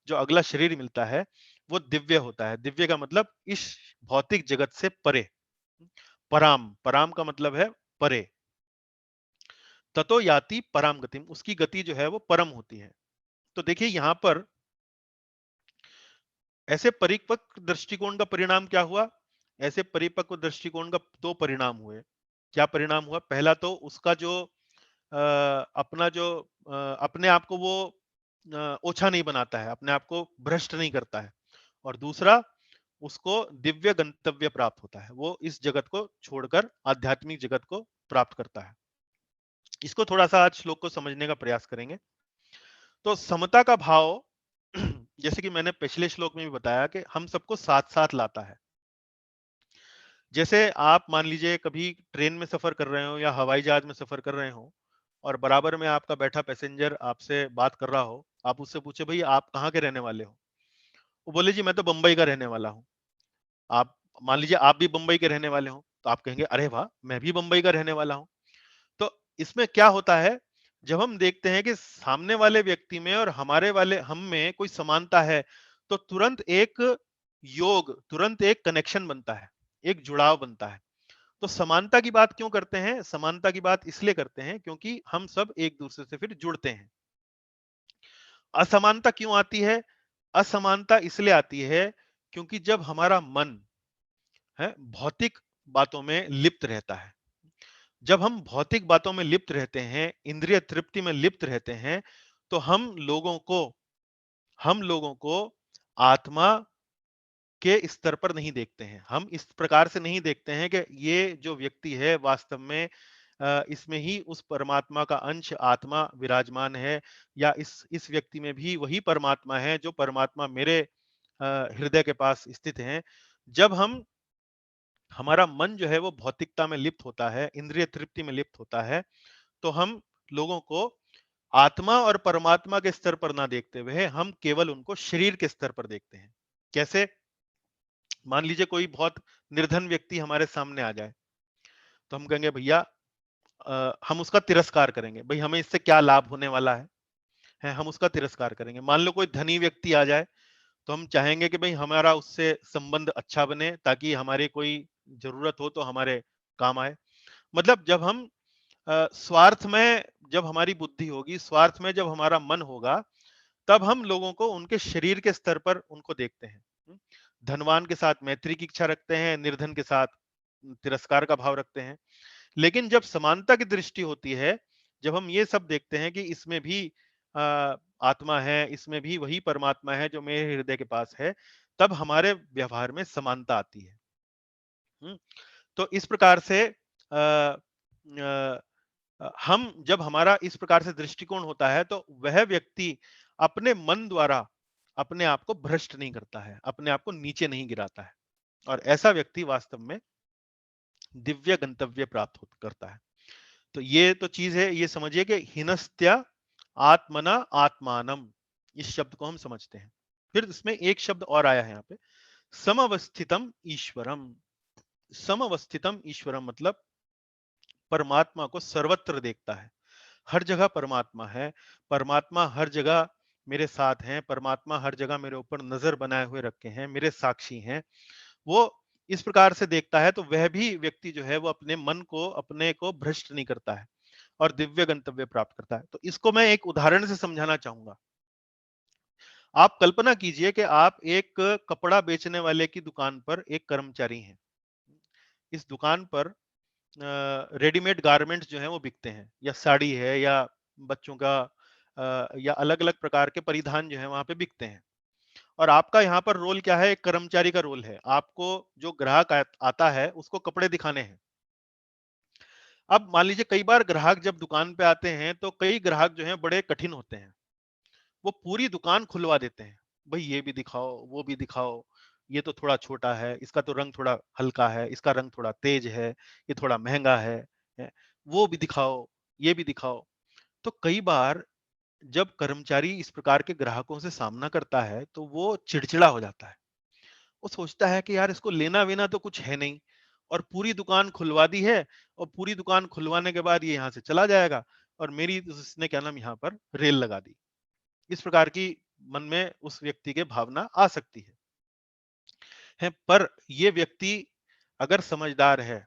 जो अगला शरीर मिलता है, वो दिव्य होता है। दिव्य का मतलब इस भौतिक जगत से परे। पराम, पराम का मतलब है परे। ततो याति पराम गतिम, उसकी गति जो है वो परम होती है। तो देखिए यहां पर ऐसे परिपक्व दृष्टिकोण का परिणाम क्या हुआ? ऐसे परिपक्व दृष्टिकोण का दो परिणाम हुए। क्या परिणाम हुआ? पहला तो उसका जो अपना जो अपने आप को वो ओछा नहीं बनाता है, अपने आप को भ्रष्ट नहीं करता है। और दूसरा, उसको दिव्य गंतव्य प्राप्त होता है। वो इस जगत को छोड़कर आध्यात्मिक जगत को प्राप्त करता है। इसको थोड़ा सा आज श्लोक को समझने का प्रयास करेंगे। तो समता का भाव जैसे कि मैंने पिछले श्लोक में भी बताया कि हम सबको साथ साथ लाता है। जैसे आप मान लीजिए कभी ट्रेन में सफर कर रहे हो या हवाई जहाज में सफर कर रहे हो और बराबर में आपका बैठा पैसेंजर आपसे बात कर रहा हो, आप उससे पूछे भाई आप कहाँ के रहने वाले हो? वो बोले जी मैं तो बंबई का रहने वाला हूँ। आप मान लीजिए आप भी बंबई के रहने वाले हो, तो आप कहेंगे अरे वाह, मैं भी बंबई का रहने वाला हूँ। तो इसमें क्या होता है, जब हम देखते हैं कि सामने वाले व्यक्ति में और हमारे वाले हम में कोई समानता है, तो तुरंत एक योग, तुरंत एक कनेक्शन बनता है, एक जुड़ाव बनता है। तो समानता की बात क्यों करते हैं? समानता की बात इसलिए करते हैं क्योंकि हम सब एक दूसरे से फिर जुड़ते हैं। असमानता क्यों आती है? असमानता इसलिए आती है क्योंकि जब हमारा मन है भौतिक बातों में लिप्त रहता है, जब हम भौतिक बातों में लिप्त रहते हैं, इंद्रिय तृप्ति में लिप्त रहते हैं, तो हम लोगों को आत्मा के स्तर पर नहीं देखते हैं। हम इस प्रकार से नहीं देखते हैं कि ये जो व्यक्ति है वास्तव में इसमें ही उस परमात्मा का अंश आत्मा विराजमान है, या इस व्यक्ति में भी वही परमात्मा है जो परमात्मा मेरे हृदय के पास स्थित है। जब हम हमारा मन जो है वो भौतिकता में लिप्त होता है, इंद्रिय तृप्ति में लिप्त होता है, तो हम लोगों को आत्मा और परमात्मा के स्तर पर ना देखते हुए हम केवल उनको शरीर के स्तर पर देखते हैं। कैसे? मान लीजिए कोई बहुत निर्धन व्यक्ति हमारे सामने आ जाए, तो हम कहेंगे भैया हम उसका तिरस्कार करेंगे, भाई हमें इससे क्या लाभ होने वाला है, हम उसका तिरस्कार करेंगे। मान लो कोई धनी व्यक्ति आ जाए, तो हम चाहेंगे कि भाई हमारा उससे संबंध अच्छा बने ताकि हमारी कोई जरूरत हो तो हमारे काम आए। मतलब जब हम स्वार्थ में, जब हमारी बुद्धि होगी, स्वार्थ में जब हमारा मन होगा, तब हम लोगों को उनके शरीर के स्तर पर उनको देखते हैं। धनवान के साथ मैत्री की इच्छा रखते हैं, निर्धन के साथ तिरस्कार का भाव रखते हैं। लेकिन जब समानता की दृष्टि होती है, जब हम ये सब देखते हैं कि इसमें भी आत्मा है, इसमें भी वही परमात्मा है जो मेरे हृदय के पास है, तब हमारे व्यवहार में समानता आती है। तो इस प्रकार से हम जब हमारा इस प्रकार से दृष्टिकोण होता है, तो वह व्यक्ति अपने मन द्वारा अपने आप को भ्रष्ट नहीं करता है, अपने आप को नीचे नहीं गिराता है, और ऐसा व्यक्ति वास्तव में दिव्य गंतव्य प्राप्त करता है। तो ये तो चीज है, ये समझिए कि हिनस्त्या आत्मना आत्मानम, इस शब्द को हम समझते हैं। फिर इसमें एक शब्द और आया है यहाँ पे, समवस्थितम ईश्वरम। समवस्थितम ईश्वरम मतलब परमात्मा को सर्वत्र देखता है, हर जगह परमात्मा है, परमात्मा हर जगह मेरे साथ हैं, परमात्मा हर जगह मेरे ऊपर नजर बनाए हुए रखे हैं, मेरे साक्षी हैं। वो इस प्रकार से देखता है, तो वह भी व्यक्ति जो है वो अपने मन को, अपने को भ्रष्ट नहीं करता है और दिव्य गंतव्य प्राप्त करता है। तो इसको मैं एक उदाहरण से समझाना चाहूंगा। आप कल्पना कीजिए कि आप एक कपड़ा बेचने वाले की दुकान पर एक कर्मचारी हैं। इस दुकान पर रेडीमेड गारमेंट्स जो हैं वो बिकते हैं, या साड़ी है, या बच्चों का या अलग अलग प्रकार के परिधान जो है वहां पे बिकते हैं। और आपका यहाँ पर रोल क्या है? एक कर्मचारी का रोल है। आपको जो ग्राहक आता है उसको कपड़े दिखाने हैं। अब मान लीजिए कई बार ग्राहक जब दुकान पे आते हैं, तो कई ग्राहक जो हैं बड़े कठिन होते हैं, वो पूरी दुकान खुलवा देते हैं। भाई ये भी दिखाओ, वो भी दिखाओ, ये तो थोड़ा छोटा है, इसका तो रंग थोड़ा हल्का है, इसका रंग थोड़ा तेज है, ये थोड़ा महंगा है, वो भी दिखाओ, ये भी दिखाओ। तो कई बार जब कर्मचारी इस प्रकार के ग्राहकों से सामना करता है, तो वो चिड़चिड़ा हो जाता है। वो सोचता है कि यार इसको लेना वेना तो कुछ है नहीं, और पूरी दुकान खुलवा दी है, और पूरी दुकान खुलवाने के बाद ये यहाँ से चला जाएगा, और मेरी इसने क्या नाम यहाँ पर रेल लगा दी। इस प्रकार की मन में उस व्यक्ति के भावना आ सकती है। है। पर ये व्यक्ति अगर समझदार है,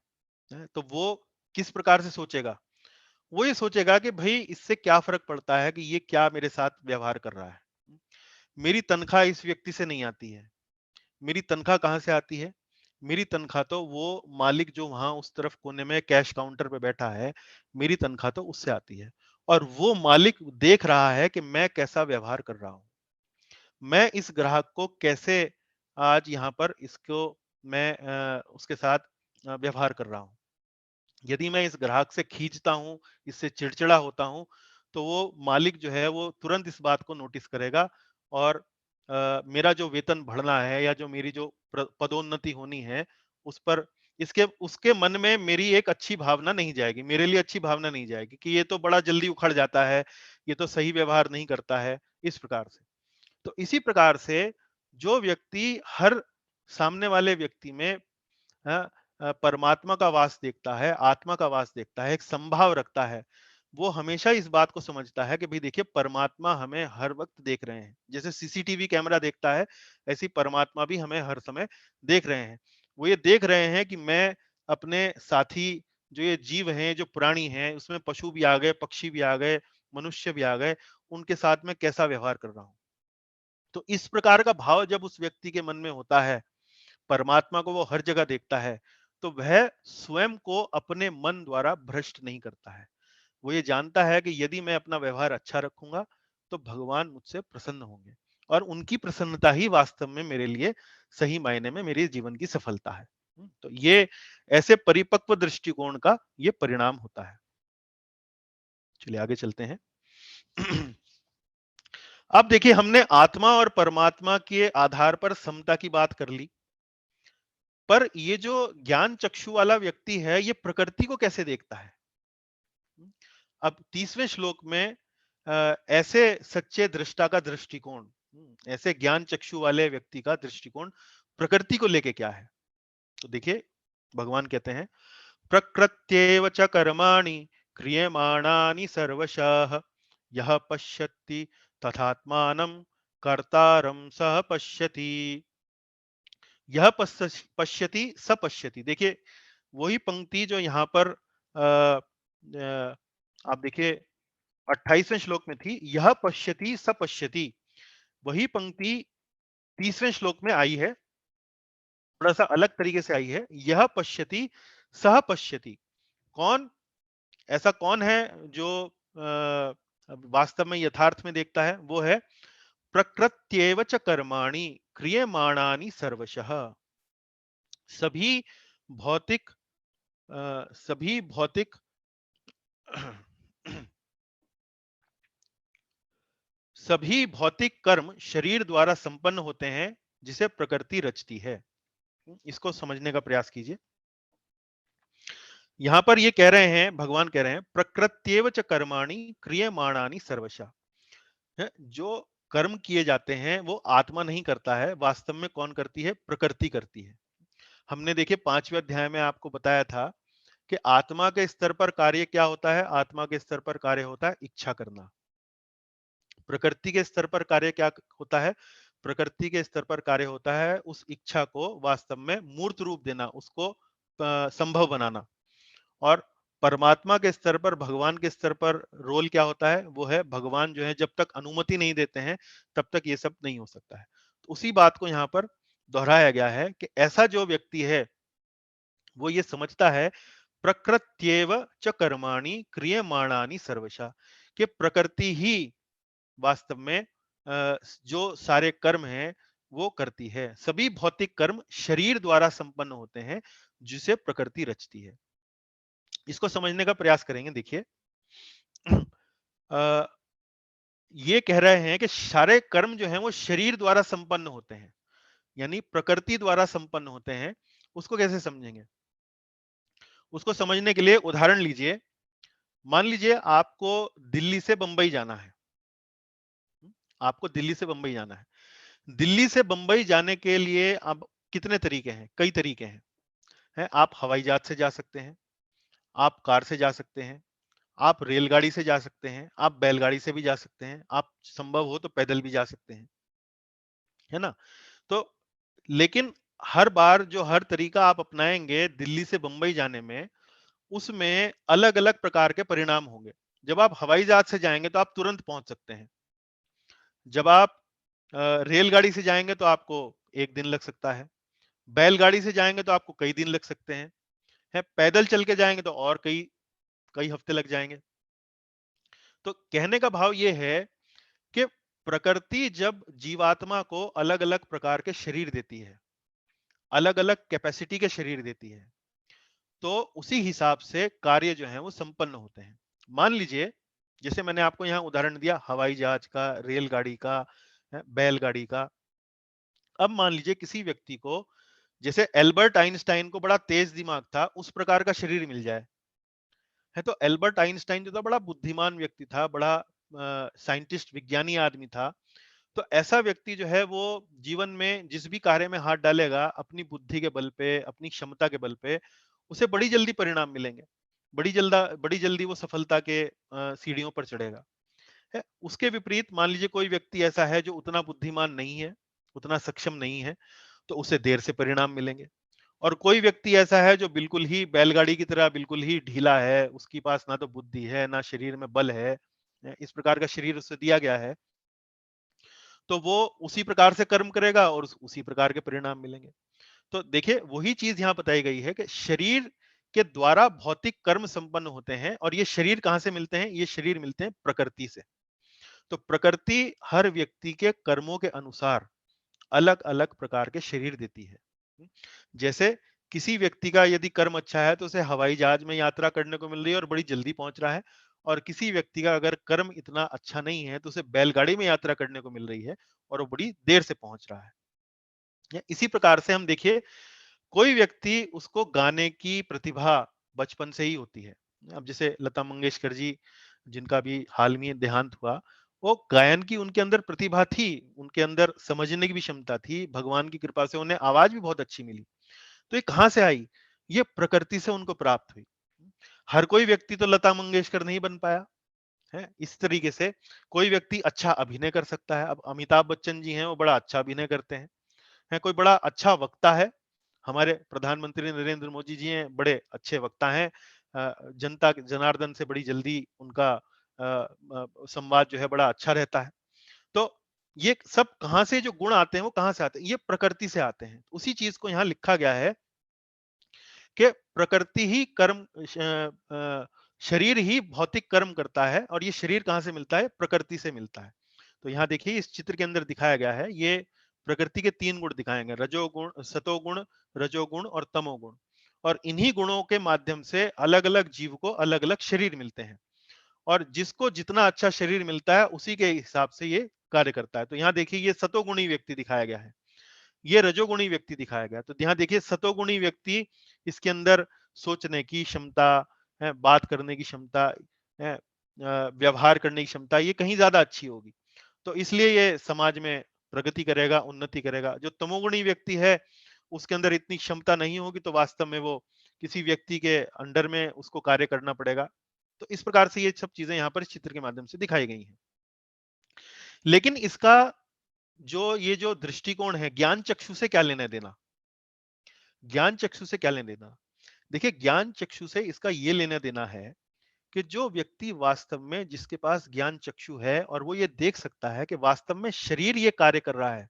तो वो किस प्रकार से सोचेगा? वो ये सोचेगा कि भाई इससे क्या फर्क पड़ता है कि ये क्या मेरे साथ व्यवहार कर रहा है। मेरी तनख्वाह इस व्यक्ति से नहीं आती है। मेरी तनख्वाह कहाँ से आती है? मेरी तनख्वाह तो वो मालिक जो वहां उस तरफ कोने में कैश काउंटर पे बैठा है, मेरी तनख्वाह तो उससे आती है। और वो मालिक देख रहा है कि मैं कैसा व्यवहार कर रहा हूं। मैं इस ग्राहक को कैसे आज यहाँ पर इसको मैं उसके साथ व्यवहार कर रहा हूँ। यदि मैं इस ग्राहक से खींचता हूँ, इससे चिड़चिड़ा होता हूँ, तो वो मालिक जो है वो तुरंत इस बात को नोटिस करेगा और मेरा जो वेतन बढ़ना है या जो मेरी जो पदोन्नति होनी है, उस पर इसके उसके मन में मेरी एक अच्छी भावना नहीं जाएगी, मेरे लिए अच्छी भावना नहीं जाएगी कि ये तो बड़ा जल्दी उखड़ जाता है, ये तो सही व्यवहार नहीं करता है, इस प्रकार से। तो इसी प्रकार से जो व्यक्ति हर सामने वाले व्यक्ति में हाँ, परमात्मा का वास देखता है, आत्मा का वास देखता है, एक संभाव रखता है। वो हमेशा इस बात को समझता है कि भाई देखिए परमात्मा हमें हर वक्त देख रहे हैं। जैसे सीसीटीवी कैमरा देखता है, ऐसी परमात्मा भी हमें हर समय देख रहे हैं। वो ये देख रहे हैं कि मैं अपने साथी जो ये जीव हैं, जो प्राणी हैं, उसमें पशु भी आ गए, पक्षी भी आ गए, मनुष्य भी आ गए, उनके साथ में कैसा व्यवहार कर रहा हूँ। तो इस प्रकार का भाव जब उस व्यक्ति के मन में होता है, परमात्मा को वो हर जगह देखता है, तो वह स्वयं को अपने मन द्वारा भ्रष्ट नहीं करता है। वो ये जानता है कि यदि मैं अपना व्यवहार अच्छा रखूंगा, तो भगवान मुझसे प्रसन्न होंगे और उनकी प्रसन्नता ही वास्तव में मेरे लिए सही मायने में मेरे जीवन की सफलता है। तो ये ऐसे परिपक्व दृष्टिकोण का ये परिणाम होता है। चलिए आगे चलते हैं। अब देखिए हमने आत्मा और परमात्मा के आधार पर समता की बात कर ली, पर ये जो ज्ञान चक्षु वाला व्यक्ति है, ये प्रकृति को कैसे देखता है? अब 30वें श्लोक में ऐसे सच्चे दृष्टा का दृष्टिकोण, ऐसे ज्ञान चक्षु वाले व्यक्ति का दृष्टिकोण प्रकृति को लेके क्या है? तो देखिए भगवान कहते हैं, प्रकृत्येव च कर्माणि क्रियमाणानि सर्वशः यः पश्यति तथात्मानं कर्तारं सह पश्यति। यह पश्यति स पश्यति। देखिए वही पंक्ति जो यहाँ पर आप देखिए 28वें श्लोक में थी, यह पश्यति स पश्यति, वही पंक्ति 30वें श्लोक में आई है, थोड़ा सा अलग तरीके से आई है। यह पश्यति सह पश्यति। कौन ऐसा कौन है जो वास्तव में यथार्थ में देखता है? वो है प्रकृत्येव च कर्माणि क्रियमाणानि सर्वशः। सभी भौतिक सभी भौतिक सभी भौतिक कर्म शरीर द्वारा संपन्न होते हैं, जिसे प्रकृति रचती है। इसको समझने का प्रयास कीजिए। यहां पर ये कह रहे हैं, भगवान कह रहे हैं, प्रकृत्येव च कर्माणि क्रियमाणानि सर्वशः। जो कर्म किए जाते हैं वो आत्मा नहीं करता है, वास्तव में कौन करती है? प्रकृति करती है। हमने देखिए 5वें अध्याय में आपको बताया था कि आत्मा के स्तर पर कार्य क्या होता है? आत्मा के स्तर पर कार्य होता है इच्छा करना। प्रकृति के स्तर पर कार्य क्या होता है? प्रकृति के स्तर पर कार्य होता है उस इच्छा को वास्तव में मूर्त रूप देना, उसको संभव बनाना। और परमात्मा के स्तर पर, भगवान के स्तर पर रोल क्या होता है? वो है भगवान जो है जब तक अनुमति नहीं देते हैं, तब तक ये सब नहीं हो सकता है। तो उसी बात को यहाँ पर दोहराया गया है कि ऐसा जो व्यक्ति है वो ये समझता है, प्रकृत्येव च कर्माणि क्रियमाणानि सर्वशः, कि प्रकृति ही वास्तव में जो सारे कर्म हैं वो करती है। सभी भौतिक कर्म शरीर द्वारा संपन्न होते हैं, जिसे प्रकृति रचती है। इसको समझने का प्रयास करेंगे। देखिए अ, ये कह रहे हैं कि सारे कर्म जो हैं वो शरीर द्वारा संपन्न होते हैं, यानी प्रकृति द्वारा संपन्न होते हैं। उसको कैसे समझेंगे? उसको समझने के लिए उदाहरण लीजिए। मान लीजिए आपको दिल्ली से बंबई जाना है। आपको दिल्ली से बंबई जाना है। दिल्ली से बंबई जाने के लिए अब कितने तरीके हैं? कई तरीके हैं। आप हवाई जहाज से जा सकते हैं, आप कार से जा सकते हैं, आप रेलगाड़ी से जा सकते हैं, आप बैलगाड़ी से भी जा सकते हैं, आप संभव हो तो पैदल भी जा सकते हैं, है ना? तो लेकिन हर बार जो हर तरीका आप अपनाएंगे दिल्ली से बंबई जाने में, उसमें अलग-अलग प्रकार के परिणाम होंगे। जब आप हवाई जहाज से जाएँगे तो आप तुरंत पहुँच सकते हैं। जब आप रेलगाड़ी से जाएँगे तो आपको 1 दिन लग सकता है। बैलगाड़ी से जाएँगे तो आपको कई दिन लग सकते हैं। पैदल चल के जाएँगे तो और कई कई हफ्ते लग जाएँगे। तो कहने का भाव ये है कि प्रकृति जब जीवात्मा को अलग-अलग प्रकार के शरीर देती है, अलग-अलग कैपेसिटी के शरीर देती है, तो उसी हिसाब से कार्य जो है वो संपन्न होते हैं। मान लीजिए, जैसे मैंने आपको यहाँ उदाहरण दिया हवाई जहाज का, रेलगाड़ी का, बैलगाड़ी का। अब मान लीजिए किसी व्यक्ति को, जैसे एल्बर्ट आइंस्टाइन को बड़ा तेज दिमाग था, उस प्रकार का शरीर मिल जाए, है तो एल्बर्ट आइंस्टाइन जो था बड़ा बुद्धिमान व्यक्ति था, बड़ा साइंटिस्ट विज्ञानी आदमी था। तो ऐसा व्यक्ति जो है वो जीवन में जिस भी कार्य में हाथ डालेगा अपनी बुद्धि के बल पे, अपनी क्षमता के बल पे, उसे बड़ी जल्दी परिणाम मिलेंगे। बड़ी जल्दी वो सफलता के सीढ़ियों पर चढ़ेगा। है उसके विपरीत मान लीजिए कोई व्यक्ति ऐसा है जो उतना बुद्धिमान नहीं है, उतना सक्षम नहीं है, तो उसे देर से परिणाम मिलेंगे। और कोई व्यक्ति ऐसा है जो बिल्कुल ही बैलगाड़ी की तरह बिल्कुल ही ढीला है, उसके पास ना तो बुद्धि है, ना शरीर में बल है, इस प्रकार का शरीर उसे दिया गया है, तो वो उसी प्रकार से कर्म करेगा और उसी प्रकार के परिणाम मिलेंगे। तो देखिए वही चीज यहाँ बताई गई है कि शरीर के द्वारा भौतिक कर्म संपन्न होते हैं, और ये शरीर कहाँ से मिलते हैं? ये शरीर मिलते हैं प्रकृति से। तो प्रकृति हर व्यक्ति के कर्मों के अनुसार अलग-अलग प्रकार के शरीर देती है। जैसे किसी व्यक्ति का यदि कर्म अच्छा है तो उसे हवाई जहाज में यात्रा करने को मिल रही है और बड़ी जल्दी पहुंच रहा है, और किसी व्यक्ति का अगर कर्म इतना अच्छा नहीं है तो उसे बैलगाड़ी में यात्रा करने को मिल रही है और वो बड़ी देर से पहुंच रहा है। या इसी प्रकार से हम देखिए, कोई व्यक्ति उसको गाने की प्रतिभा बचपन से ही होती है। अब जैसे लता मंगेशकर जी, जिनका भी हाल में देहांत हुआ, वो गायन की उनके अंदर प्रतिभा थी, उनके अंदर समझने की भी क्षमता थी, भगवान की कृपा से उन्हें आवाज भी बहुत अच्छी मिली। तो ये कहाँ से आई? ये प्रकृति से उनको प्राप्त हुई। हर कोई व्यक्ति तो लता मंगेशकर नहीं बन पाया, है? इस तरीके से कोई व्यक्ति अच्छा अभिनय कर सकता है। अब अमिताभ बच्चन जी हैं, वो बड़ा अच्छा अभिनय करते हैं। कोई बड़ा अच्छा वक्ता है, हमारे प्रधानमंत्री नरेंद्र मोदी जी हैं, बड़े अच्छे वक्ता हैं। जनता जनार्दन से बड़ी जल्दी उनका संवाद जो है बड़ा अच्छा रहता है। तो ये सब कहाँ से जो गुण आते हैं वो कहाँ से आते हैं? ये प्रकृति से आते हैं। उसी चीज को यहाँ लिखा गया है कि प्रकृति ही शरीर ही भौतिक कर्म करता है, और ये शरीर कहाँ से मिलता है? प्रकृति से मिलता है। तो यहाँ देखिए इस चित्र के अंदर दिखाया गया है, ये प्रकृति के 3 गुण दिखाए गए, रजोगुण, सतोगुण, रजोगुण और तमोगुण। और इन्हीं गुणों के माध्यम से अलग-अलग जीव को अलग-अलग शरीर मिलते हैं, और जिसको जितना अच्छा शरीर मिलता है उसी के हिसाब से ये कार्य करता है। तो यहाँ देखिए ये सतोगुणी व्यक्ति दिखाया गया है, ये रजोगुणी व्यक्ति दिखाया गया। तो यहाँ देखिए सतोगुणी व्यक्ति, इसके अंदर सोचने की क्षमता है, बात करने की क्षमता है, व्यवहार करने की क्षमता ये कहीं ज्यादा अच्छी होगी। तो इसलिए ये समाज में प्रगति करेगा, उन्नति करेगा। जो तमोगुणी व्यक्ति है, उसके अंदर इतनी क्षमता नहीं होगी, तो वास्तव में वो किसी व्यक्ति के अंडर में उसको कार्य करना पड़ेगा। तो इस प्रकार से ये सब चीजें यहाँ पर इस चित्र के माध्यम से दिखाई गई हैं। लेकिन इसका ये जो दृष्टिकोण है, ज्ञान चक्षु से क्या लेना देना? ज्ञान चक्षु से क्या लेना देना? देखिए ज्ञान चक्षु से इसका ये लेना देना है कि जो व्यक्ति वास्तव में, जिसके पास ज्ञान चक्षु है और वो ये देख सकता है कि वास्तव में शरीर ये कार्य कर रहा है,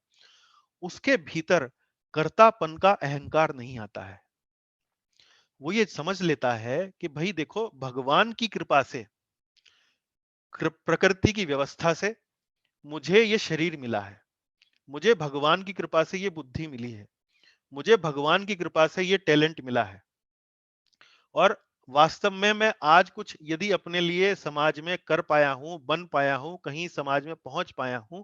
उसके भीतर कर्तापन का अहंकार नहीं आता है। वो ये समझ लेता है कि भाई देखो, भगवान की कृपा से, प्रकृति की व्यवस्था से मुझे ये शरीर मिला है, मुझे भगवान की कृपा से ये बुद्धि मिली है, मुझे भगवान की कृपा से ये टैलेंट मिला है, और वास्तव में मैं आज कुछ यदि अपने लिए समाज में कर पाया हूं, बन पाया हूं, कहीं समाज में पहुंच पाया हूं,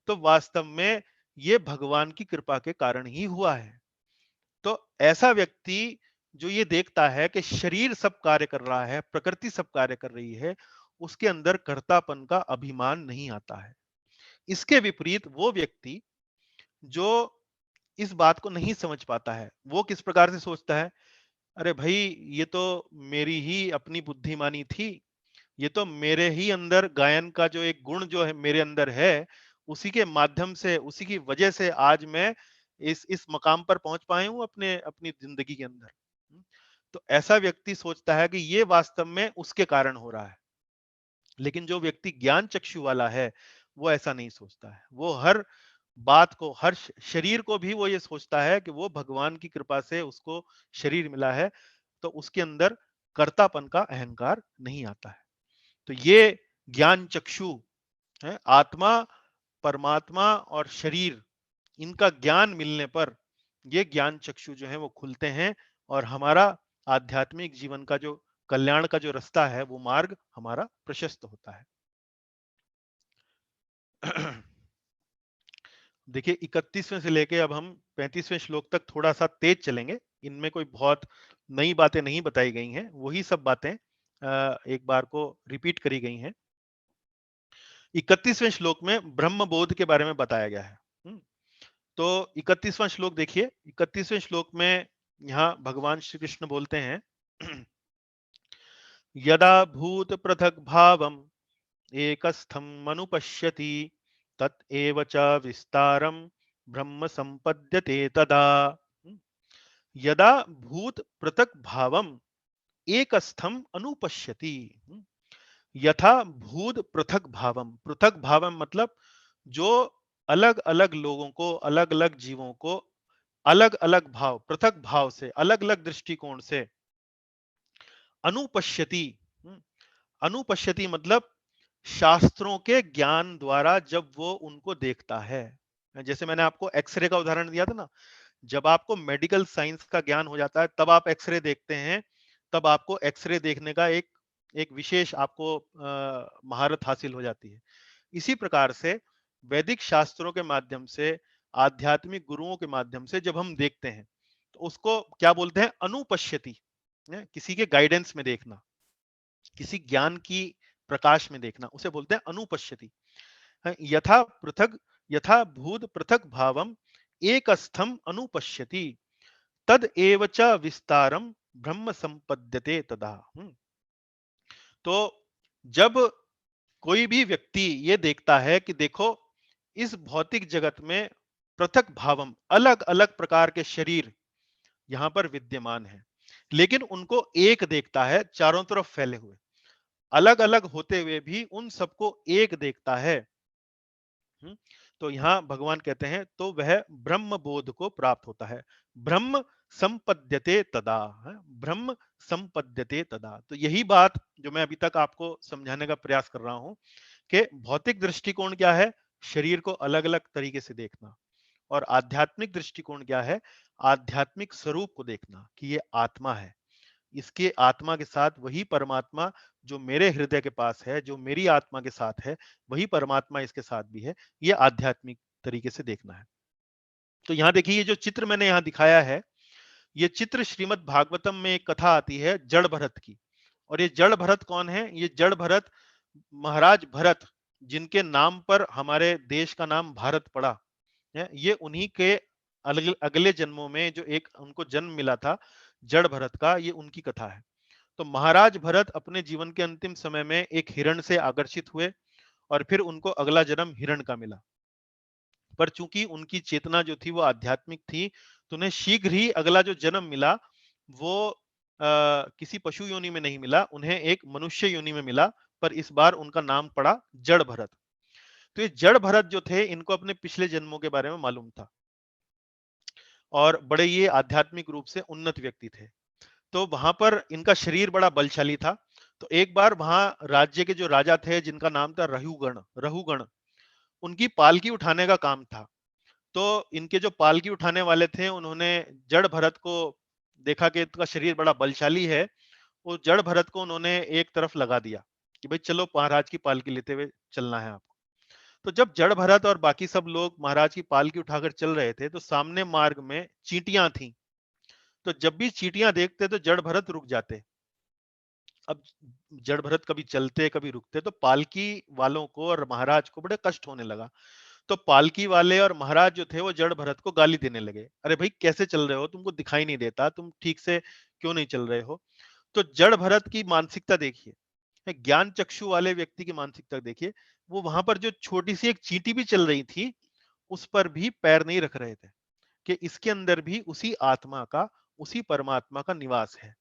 तो वास्तव में ये भगवान की कृपा के कारण ही हुआ है। तो ऐसा व्यक्ति जो ये देखता है कि शरीर सब कार्य कर रहा है, प्रकृति सब कार्य कर रही है, उसके अंदर कर्तापन का अभिमान नहीं आता है। इसके विपरीत वो व्यक्ति जो इस बात को नहीं समझ पाता है, वो किस प्रकार से सोचता है, अरे भाई ये तो मेरी ही अपनी बुद्धिमानी थी, ये तो मेरे ही अंदर गायन का जो एक गुण जो है मेरे अंदर है, उसी के माध्यम से, उसी की वजह से आज मैं इस मकाम पर पहुंच पाए हूं अपने अपनी जिंदगी के अंदर। तो ऐसा व्यक्ति सोचता है कि ये वास्तव में उसके कारण हो रहा है। लेकिन जो व्यक्ति ज्ञान चक्षु वाला है वो ऐसा नहीं सोचता है। वो हर बात को, हर शरीर को भी वो ये सोचता है कि वो भगवान की कृपा से उसको शरीर मिला है, तो उसके अंदर कर्तापन का अहंकार नहीं आता है। तो ये ज्ञान चक्षु है, आत्मा, परमात्मा और शरीर, इनका ज्ञान मिलने पर ये ज्ञान चक्षु जो है वो खुलते हैं और हमारा आध्यात्मिक जीवन का जो कल्याण का जो रास्ता है, वो मार्ग हमारा प्रशस्त होता है। देखिए 31वें से लेके अब हम 35वें श्लोक तक थोड़ा सा तेज चलेंगे। इनमें कोई बहुत नई बातें नहीं बताई गई हैं, वही सब बातें एक बार को रिपीट करी गई हैं। 31वें श्लोक में ब्रह्म बोध के बारे में बताया गया है। तो 31वां श्लोक देखिए। 31वें श्लोक में यहाँ भगवान श्री कृष्ण बोलते हैं यदा भूत पृथक भावम एकस्थम मनुपश्यति तत एव च विस्तारम ब्रह्म संपद्यते तदा। यदा भूत पृथक भावम एकस्थम अनुपश्यति। यथा भूत पृथक भावम, पृथक भावम मतलब जो अलग अलग लोगों को, अलग अलग जीवों को अलग अलग भाव, पृथक भाव से, अलग अलग दृष्टिकोण से अनुपश्यति। अनुपश्यति मतलब शास्त्रों के ज्ञान द्वारा जब वो उनको देखता है। जैसे मैंने आपको एक्सरे का उदाहरण दिया था ना, जब आपको मेडिकल साइंस का ज्ञान हो जाता है तब आप एक्सरे देखते हैं, तब आपको एक्सरे देखने का एक एक विशेष आपको महारत हासिल हो जाती है। इसी प्रकार से वैदिक शास्त्रों के माध्यम से, आध्यात्मिक गुरुओं के माध्यम से जब हम देखते हैं तो उसको क्या बोलते हैं? अनुपश्यति। किसी के गाइडेंस में देखना, किसी ज्ञान की प्रकाश में देखना, उसे बोलते हैं अनुपश्यति। यथा पृथक, यथा भूत पृथक भावम एकस्थम अनुपश्यति तद एव च विस्तारम ब्रह्म संपद्यते तदा। तो जब कोई भी व्यक्ति ये देखता है कि देखो इस भौतिक जगत में पृथक भावम, अलग अलग प्रकार के शरीर यहां पर विद्यमान है, लेकिन उनको एक देखता है चारों तरफ फैले हुए, अलग अलग होते हुए भी उन सबको एक देखता है। तो यहां भगवान कहते हैं तो वह ब्रह्म बोध को प्राप्त होता है। ब्रह्म संपद्यते तदा है, ब्रह्म संपद्यते तदा। तो यही बात जो मैं अभी तक आपको समझाने का प्रयास कर रहा हूं कि भौतिक दृष्टिकोण क्या है? शरीर को अलग अलग तरीके से देखना। और आध्यात्मिक दृष्टिकोण क्या है? आध्यात्मिक स्वरूप को देखना कि ये आत्मा है, इसके आत्मा के साथ वही परमात्मा जो मेरे हृदय के पास है, जो मेरी आत्मा के साथ है, वही परमात्मा इसके साथ भी है। ये आध्यात्मिक तरीके से देखना है। तो यहां देखिए, ये जो चित्र मैंने यहां दिखाया है, ये चित्र श्रीमद् भागवतम में एक कथा आती है जड़ भरत की। और ये जड़ भरत कौन है? ये जड़ भरत महाराज भरत, जिनके नाम पर हमारे देश का नाम भारत पड़ा है, ये उन्हीं के अगले जन्मों में जो एक उनको जन्म मिला था जड़ भरत का, ये उनकी कथा है। तो महाराज भरत अपने जीवन के अंतिम समय में एक हिरण से आकर्षित हुए और फिर उनको अगला जन्म हिरण का मिला। पर चूंकि उनकी चेतना जो थी वो आध्यात्मिक थी, तो उन्हें शीघ्र ही अगला जो जन्म मिला वो किसी पशु योनि में नहीं मिला, उन्हें एक मनुष्य योनि में मिला। पर इस बार उनका नाम पड़ा जड़ भरत। तो ये जड़ भरत जो थे, इनको अपने पिछले जन्मों के बारे में मालूम था और बड़े ये आध्यात्मिक रूप से उन्नत व्यक्ति थे। तो वहां पर इनका शरीर बड़ा बलशाली था। तो एक बार वहां राज्य के जो राजा थे, जिनका नाम था रहुगण, रहुगण, उनकी पालकी उठाने का काम था। तो इनके जो पालकी उठाने वाले थे, उन्होंने जड़ भरत को देखा कि इनका शरीर बड़ा बलशाली है। वो जड़ भरत को उन्होंने एक तरफ लगा दिया कि भाई चलो महाराज की पालकी लेते हुए चलना है आपको। तो जब जड़ भरत और बाकी सब लोग महाराज की पालकी उठाकर चल रहे थे, तो सामने मार्ग में चींटियां थीं। तो जब भी चींटियां देखते तो जड़ भरत रुक जाते। अब जड़ भरत कभी चलते कभी रुकते, तो पालकी वालों को और महाराज को बड़े कष्ट होने लगा। तो पालकी वाले और महाराज जो थे वो जड़ भरत को गाली देने लगे, अरे भाई कैसे चल रहे हो, तुमको दिखाई नहीं देता, तुम ठीक से क्यों नहीं चल रहे हो? तो जड़ भरत की मानसिकता देखिए, ज्ञान चक्षु वाले व्यक्ति की मानसिकता देखिए। वो वहां पर जो छोटी सी एक चींटी भी चल रही थी, उस पर भी पैर नहीं रख रहे थे कि इसके अंदर भी उसी आत्मा का, उसी परमात्मा का निवास है।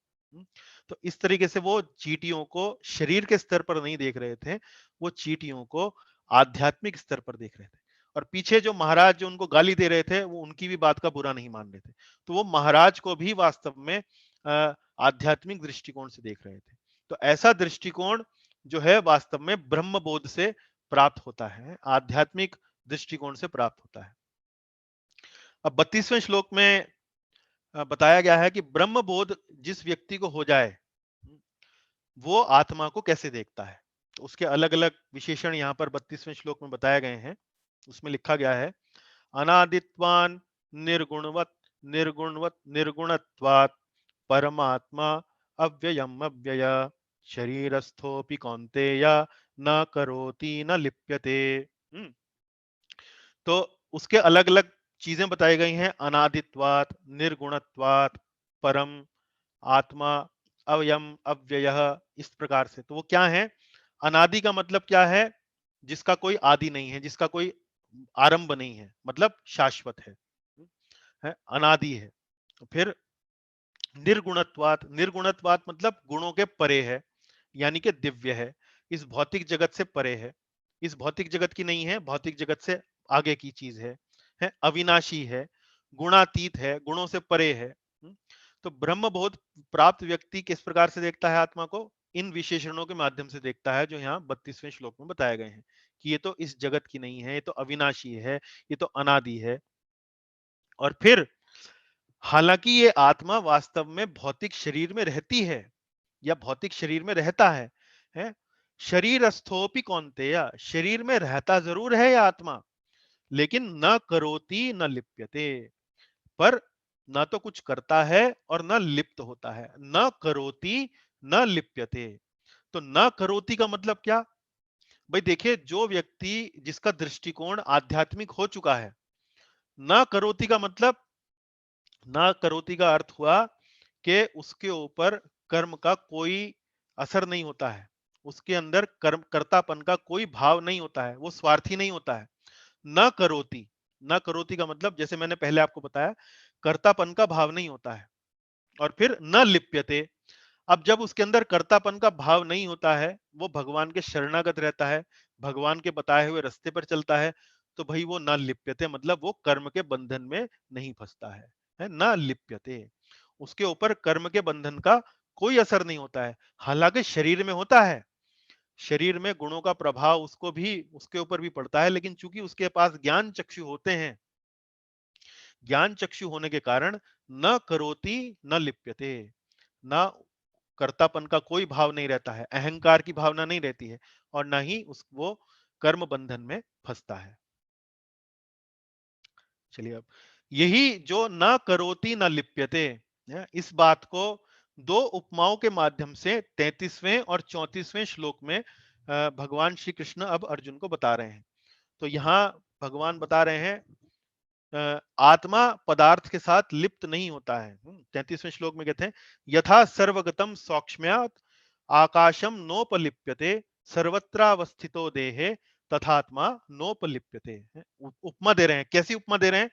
तो इस तरीके से वो चींटियों को शरीर के स्तर पर नहीं देख रहे थे, वो चींटियों को आध्यात्मिक स्तर पर देख रहे थे। और पीछे जो महाराज जो उनको गाली दे रहे थे, वो उनकी भी बात का बुरा नहीं मान रहे थे। तो वो महाराज को भी वास्तव में आध्यात्मिक दृष्टिकोण से देख रहे थे। तो ऐसा दृष्टिकोण जो है वास्तव में ब्रह्म बोध से प्राप्त होता है, आध्यात्मिक दृष्टिकोण से प्राप्त होता है। अब 32वें श्लोक में बताया गया है कि ब्रह्म बोध जिस व्यक्ति को हो जाए, वो आत्मा को कैसे देखता है। तो उसके अलग अलग विशेषण यहाँ पर 32वें श्लोक में बताए गए हैं। उसमें लिखा गया है, अनादित्वान निर्गुणवत निर्गुणवत निर्गुणत्वात् परमात्मा अव्ययम अव्यय शरीरस्थोपि कौन्तेय न करोति न लिप्यते। तो उसके अलग अलग चीजें बताई गई हैं, अनादित्वात्, निर्गुणत्वात्, परम, आत्मा, अवयम अव्ययः, इस प्रकार से। तो वो क्या है? अनादि का मतलब क्या है? जिसका कोई आदि नहीं है, जिसका कोई आरंभ नहीं है, मतलब शाश्वत है अनादि है। फिर निर्गुणत्वात्, निर्गुणत्वात् मतलब गुणों के परे है, यानी कि दिव्य है, इस भौतिक जगत से परे है, इस भौतिक जगत की नहीं है, भौतिक जगत से आगे की चीज है अविनाशी है, गुणातीत है, गुणों से परे है। तो ब्रह्म बोध प्राप्त व्यक्ति किस प्रकार से देखता है आत्मा को? इन विशेषणों के माध्यम से देखता है, जो यहाँ 32वें श्लोक में बताए गए हैं कि ये तो इस जगत की नहीं है, ये तो अविनाशी है, ये तो अनादि है। और फिर हालांकि ये आत्मा वास्तव में भौतिक शरीर में रहती है या भौतिक शरीर में रहता है? शरीरस्थोपि कौन्तेय, शरीर में रहता जरूर है यह आत्मा, लेकिन न करोति न लिप्यते, पर न तो कुछ करता है और न लिप्त होता है। न करोति न लिप्यते। तो न करोति का मतलब क्या? भाई देखिए, जो व्यक्ति जिसका दृष्टिकोण आध्यात्मिक हो चुका है, न करोति का मतलब, न करोति का अर्थ हुआ कि उसके ऊपर कर्म का कोई असर नहीं होता है, उसके अंदर कर्म कर्तापन का कोई भाव नहीं होता है, वो स्वार्थी नहीं होता है। न करोति, न करोति का मतलब जैसे मैंने पहले आपको बताया, कर्तापन का भाव नहीं होता है। और फिर न लिप्यते, अब जब उसके अंदर कर्तापन का भाव नहीं होता है, वो भगवान के शरणागत रहता है, भगवान के बताए हुए रास्ते पर चलता है, तो भाई वो न लिप्यते मतलब वो कर्म के बंधन में नहीं फंसता है न लिप्यते। उसके ऊपर कर्म के बंधन का कोई असर नहीं होता है। हालांकि शरीर में होता है, शरीर में गुणों का प्रभाव उसको भी, उसके ऊपर भी पड़ता है, लेकिन चूंकि उसके पास ज्ञान चक्षु होते हैं, ज्ञान चक्षु होने के कारण न करोति न लिप्यते, न कर्तापन का कोई भाव नहीं रहता है, अहंकार की भावना नहीं रहती है, और न ही वो कर्म बंधन में फंसता है। चलिए, अब यही जो न करोति न लिप्यते, इस बात को दो उपमाओं के माध्यम से 33वें और 34वें श्लोक में भगवान श्री कृष्ण अब अर्जुन को बता रहे हैं। तो यहाँ भगवान बता रहे हैं, आत्मा पदार्थ के साथ लिप्त नहीं होता है। 33वें श्लोक में कहते हैं, यथा सर्वगतम सौक्ष्म्यात् आकाशम नोपलिप्यते सर्वत्रावस्थितो देहे तथात्मा नोपलिप्यते। उपमा दे रहे हैं, कैसी उपमा दे रहे हैं?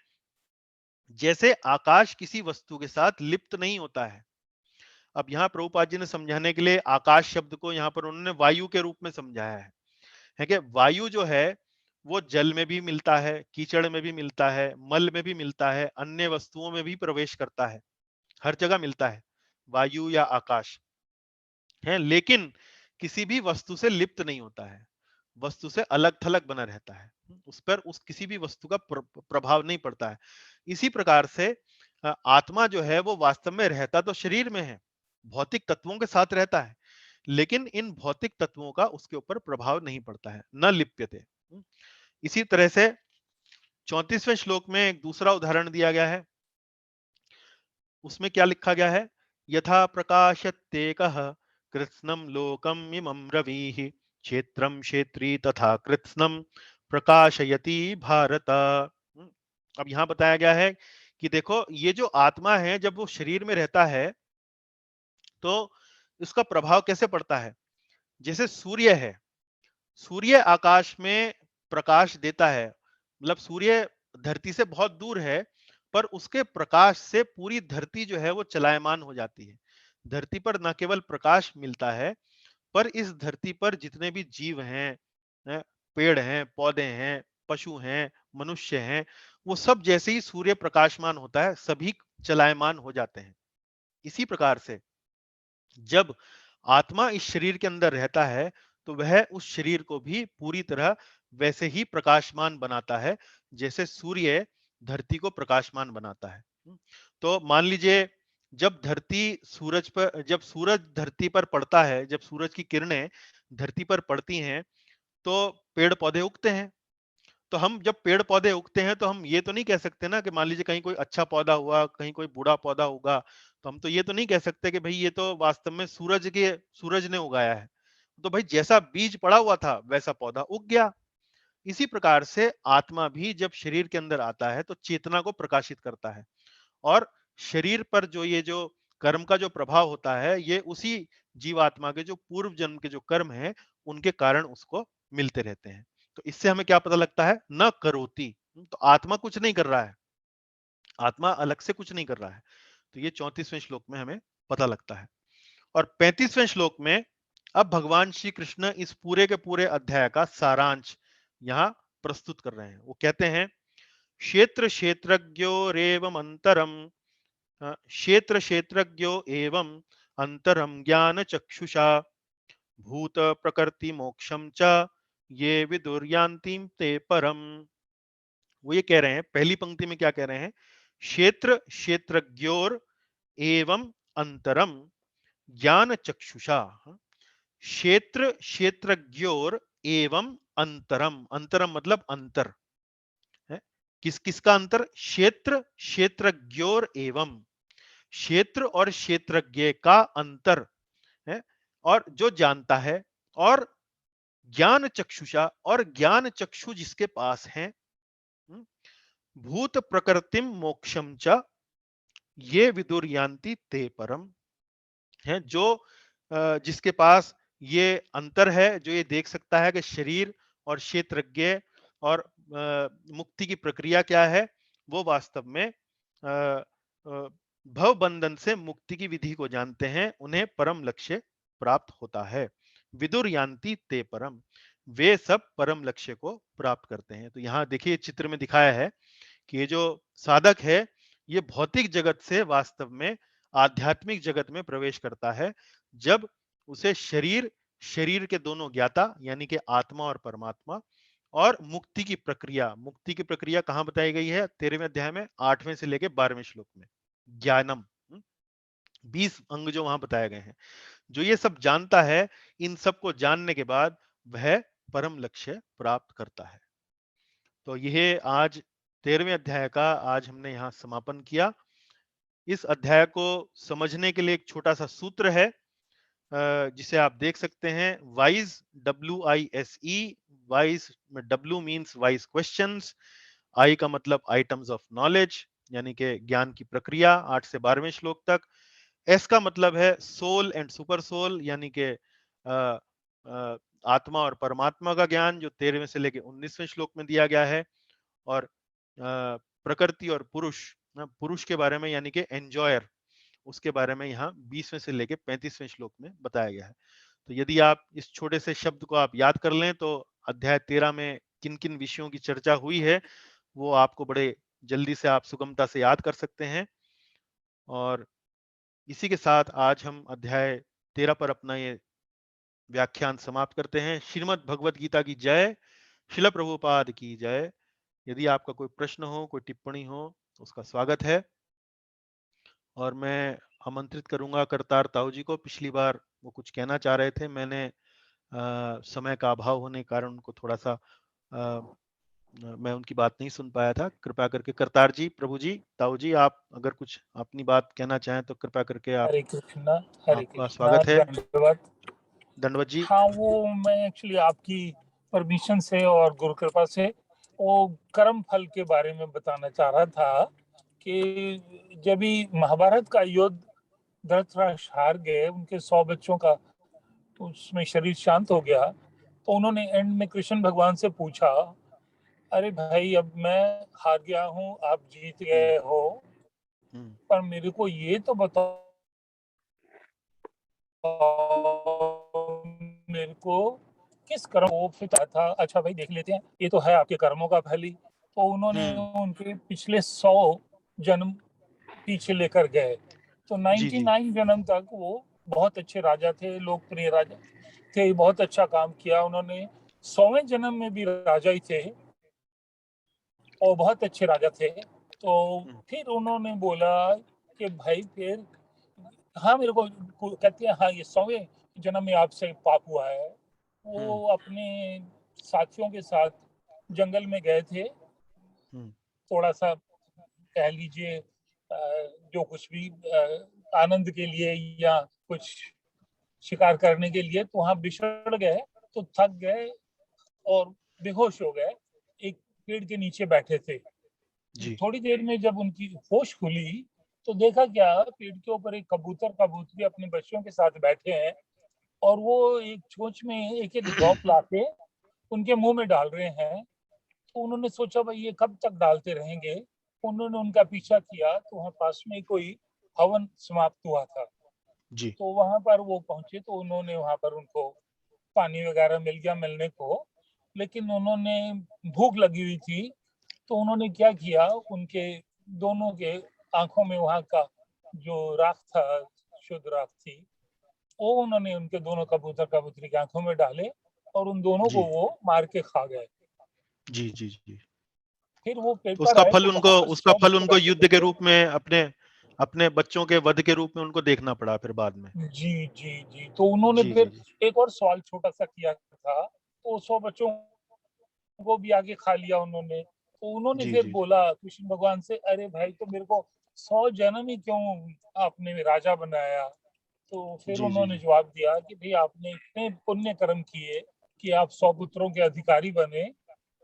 जैसे आकाश किसी वस्तु के साथ लिप्त नहीं होता है। अब यहाँ प्रभुपाद जी ने समझाने के लिए आकाश शब्द को यहाँ पर उन्होंने वायु के रूप में समझाया है कि वायु जो है वो जल में भी मिलता है, कीचड़ में भी मिलता है, मल में भी मिलता है, अन्य वस्तुओं में भी प्रवेश करता है, हर जगह मिलता है वायु या आकाश है, लेकिन किसी भी वस्तु से लिप्त नहीं होता है, वस्तु से अलग थलग बना रहता है, उस पर उस किसी भी वस्तु का प्रभाव नहीं पड़ता है। इसी प्रकार से आत्मा जो है वो वास्तव में रहता तो शरीर में है, भौतिक तत्वों के साथ रहता है, लेकिन इन भौतिक तत्वों का उसके ऊपर प्रभाव नहीं पड़ता है, न लिप्यते। इसी तरह से 34वें श्लोक में एक दूसरा उदाहरण दिया गया है, उसमें क्या लिखा गया है? यथा प्रकाशत्येकः कृत्स्नं लोकम् इमं रविः क्षेत्रं क्षेत्री तथा कृत्स्नं प्रकाशयति भारत। अब यहां बताया गया है कि देखो, ये जो आत्मा है जब वो शरीर में रहता है तो इसका प्रभाव कैसे पड़ता है? जैसे सूर्य है, सूर्य आकाश में प्रकाश देता है, मतलब सूर्य धरती से बहुत दूर है, पर उसके प्रकाश से पूरी धरती जो है वो चलायमान हो जाती है। धरती पर न केवल प्रकाश मिलता है, पर इस धरती पर जितने भी जीव हैं, पेड़ हैं, पौधे हैं, पशु हैं, मनुष्य हैं, वो सब जैसे ही सूर्य प्रकाशमान होता है, सभी चलायमान हो जाते हैं। इसी प्रकार से जब आत्मा इस शरीर के अंदर रहता है, तो वह उस शरीर को भी पूरी तरह वैसे ही प्रकाशमान बनाता है, जैसे सूर्य धरती को प्रकाशमान बनाता है। तो मान लीजिए, जब सूरज धरती पर पड़ता है, जब सूरज की किरणें धरती पर पड़ती हैं, तो पेड़ पौधे उगते हैं। तो हम जब पेड़ पौधे उगते हैं, तो हम ये तो नहीं कह सकते ना कि मान लीजिए कहीं कोई अच्छा पौधा हुआ, कहीं कोई बूढ़ा पौधा होगा, तो हम तो ये तो नहीं कह सकते कि भाई ये तो वास्तव में सूरज ने उगाया है। तो भाई जैसा बीज पड़ा हुआ था वैसा पौधा उग गया। इसी प्रकार से आत्मा भी जब शरीर के अंदर आता है, तो चेतना को प्रकाशित करता है, और शरीर पर जो कर्म का जो प्रभाव होता है, ये उसी जीवात्मा के जो पूर्व जन्म के जो कर्म हैं, उनके कारण उसको मिलते रहते हैं। तो इससे हमें क्या पता लगता है? न करोति। तो आत्मा कुछ नहीं कर रहा है, आत्मा अलग से कुछ नहीं कर रहा है। तो ये 34वें श्लोक में हमें पता लगता है। और 35वें श्लोक में अब भगवान श्री कृष्ण इस पूरे के पूरे अध्याय का सारांश यहाँ प्रस्तुत कर रहे हैं। वो कहते हैं, क्षेत्र क्षेत्रज्ञोरेवम अंतरम, क्षेत्र क्षेत्रज्ञो एवं अंतरम ज्ञान चक्षुषा भूत प्रकृति मोक्षम च ये विदुर्यान्ति ते परम। वो ये कह रहे हैं, पहली पंक्ति में क्या कह रहे हैं? क्षेत्र क्षेत्रज्ञोर एवं अंतरम ज्ञान चक्षुषा। क्षेत्र क्षेत्रज्ञोर एवं अंतरम, अंतरम मतलब अंतर है। किस किसका अंतर? क्षेत्र क्षेत्रज्ञोर एवं, क्षेत्र और क्षेत्रज्ञ का अंतर है, और जो जानता है, और ज्ञान चक्षुषा, और ज्ञान चक्षु जिसके पास है, भूत प्रकृतिम मोक्षम च ये विदुर्यान्ति ते परम, है जो जिसके पास ये अंतर है, जो ये देख सकता है कि शरीर और क्षेत्रज्ञ और मुक्ति की प्रक्रिया क्या है, वो वास्तव में भव बंधन से मुक्ति की विधि को जानते हैं, उन्हें परम लक्ष्य प्राप्त होता है। विदुर यान्ति ते परम, वे सब परम लक्ष्य को प्राप्त करते हैं। तो यहाँ देखिए चित्र में दिखाया है कि ये जो साधक है, ये भौतिक जगत से वास्तव में आध्यात्मिक जगत में प्रवेश करता है, जब उसे शरीर शरीर के दोनों ज्ञाता यानी कि आत्मा और परमात्मा, और मुक्ति की प्रक्रिया कहां बताई गई है? 13वें अध्याय में 8वें से लेकर 12वें श्लोक में ज्ञानम, 20 अंग जो वहां बताए गए हैं। जो ये सब जानता है, इन सब को जानने के बाद वह परम लक्ष्य प्राप्त करता है। तो यह आज 13वें अध्याय का आज हमने यहाँ समापन किया। इस अध्याय को समझने के लिए एक छोटा सा सूत्र है, जिसे आप देख सकते हैं। वाइज, WISE, वाइज में W means wise questions, I का मतलब आइटम्स ऑफ नॉलेज यानी कि ज्ञान की प्रक्रिया 8 से 12वें श्लोक तक। S का मतलब है सोल एंड सुपर सोल यानी कि आत्मा और परमात्मा का ज्ञान, जो 13वें से लेकर 19वें श्लोक में दिया गया है। और प्रकृति और पुरुष के बारे में यानी कि एंजॉयर, उसके बारे में यहाँ 20वें से लेकर 35वें श्लोक में बताया गया है। तो यदि आप इस छोटे से शब्द को आप याद कर लें, तो अध्याय 13 में किन किन विषयों की चर्चा हुई है वो आपको बड़े जल्दी से आप सुगमता से याद कर सकते हैं। और इसी के साथ आज हम अध्याय 13 पर अपना ये व्याख्यान समाप्त करते हैं। श्रीमद् भगवद गीता की जय, श्रील प्रभुपाद की जय। यदि आपका कोई प्रश्न हो, कोई टिप्पणी हो, उसका स्वागत है। और मैं आमंत्रित करूंगा करतार ताऊ जी को। पिछली बार वो कुछ कहना चाह रहे थे, मैंने समय का अभाव होने के कारण उनको थोड़ा सा मैं उनकी बात नहीं सुन पाया था। कृपया करके करतार जी, प्रभु जी, ताऊ जी, आप अगर कुछ अपनी बात कहना चाहें तो कृपया करके आप। हरे कृष्णा, हरे आपका कृष्णा, स्वागत है। धन्यवाद। दंडवत जी। हाँ, वो मैं एक्चुअली आपकी परमिशन से और गुरु कृपा से वो कर्म फल के बारे में बताना चाह रहा था कि जब भी महाभारत का युद्ध धृतराष्ट्र हार गए, उनके 100 बच्चों का, तो उसमें शरीर शांत हो गया। तो उन्होंने एंड में कृष्ण भगवान से पूछा अरे भाई अब मैं हार गया हूँ, आप जीत गए हो, पर मेरे को ये तो बताओ मेरे को किस कर्म को फिता था। अच्छा भाई देख लेते हैं, ये तो है आपके कर्मों का फल ही। तो उन्होंने उनके पिछले 100 जन्म पीछे लेकर गए, तो जी जी 99 जन्म तक वो बहुत अच्छे राजा थे, लोकप्रिय राजा थे, बहुत अच्छा काम किया उन्होंने। 100वें जन्म में भी राजा ही थे और बहुत अच्छे राजा थे। तो फिर उन्होंने बोला कि भाई फिर हाँ मेरे को कहते हैं हाँ ये 100वें जन्म में आपसे पाप हुआ है। वो अपने साथियों के साथ जंगल में गए थे, थोड़ा सा कह लीजिए जो कुछ भी आनंद के लिए या कुछ शिकार करने के लिए, तो वहां बिछड़ गए, तो थक गए और बेहोश हो गए, एक पेड़ के नीचे बैठे थे। जी थोड़ी देर में जब उनकी होश खुली तो देखा क्या, पेड़ के ऊपर एक कबूतर कबूतरी अपने बच्चों के साथ बैठे हैं और वो एक चोंच में एक एक ड्रॉप लाके उनके मुंह में डाल रहे हैं। तो उन्होंने सोचा भाई ये कब तक डालते रहेंगे। उन्होंने उनका पीछा किया तो वहाँ पास में कोई हवन समाप्त हुआ था, जी तो वहां पर वो पहुंचे तो उन्होंने वहां पर उनको पानी वगैरह मिल गया मिलने को, लेकिन उन्होंने भूख लगी हुई थी। तो उन्होंने क्या किया, उनके दोनों के आंखों में वहां का जो राख था, शुद्ध राख थी, वो उन्होंने उनके दोनों कबूतर कबूतरी की आंखों में डाले और उन दोनों जी को वो मार के खा गए। जी जी जी फिर वो पेड़ तो पर उसका आए फल तो वहां उनको पर उसका 100 फल बच्चे उनको बैठे युद्ध के थे। रूप में अपने अपने बच्चों के वध के रूप में उनको देखना पड़ा फिर बाद में। जी जी जी, तो उन्होंने जी जी फिर जी एक और सवाल छोटा सा किया था, तो 100 बच्चों को भी आगे खा लिया उन्होंने। तो उन्होंने जी फिर जी बोला कृष्ण भगवान से, अरे भाई तो मेरे को 100 जन्म ही क्यों आपने राजा बनाया। तो फिर जी जी उन्होंने जी जवाब दिया कि भाई आपने इतने पुण्य कर्म किए कि आप 100 पुत्रों के अधिकारी बने,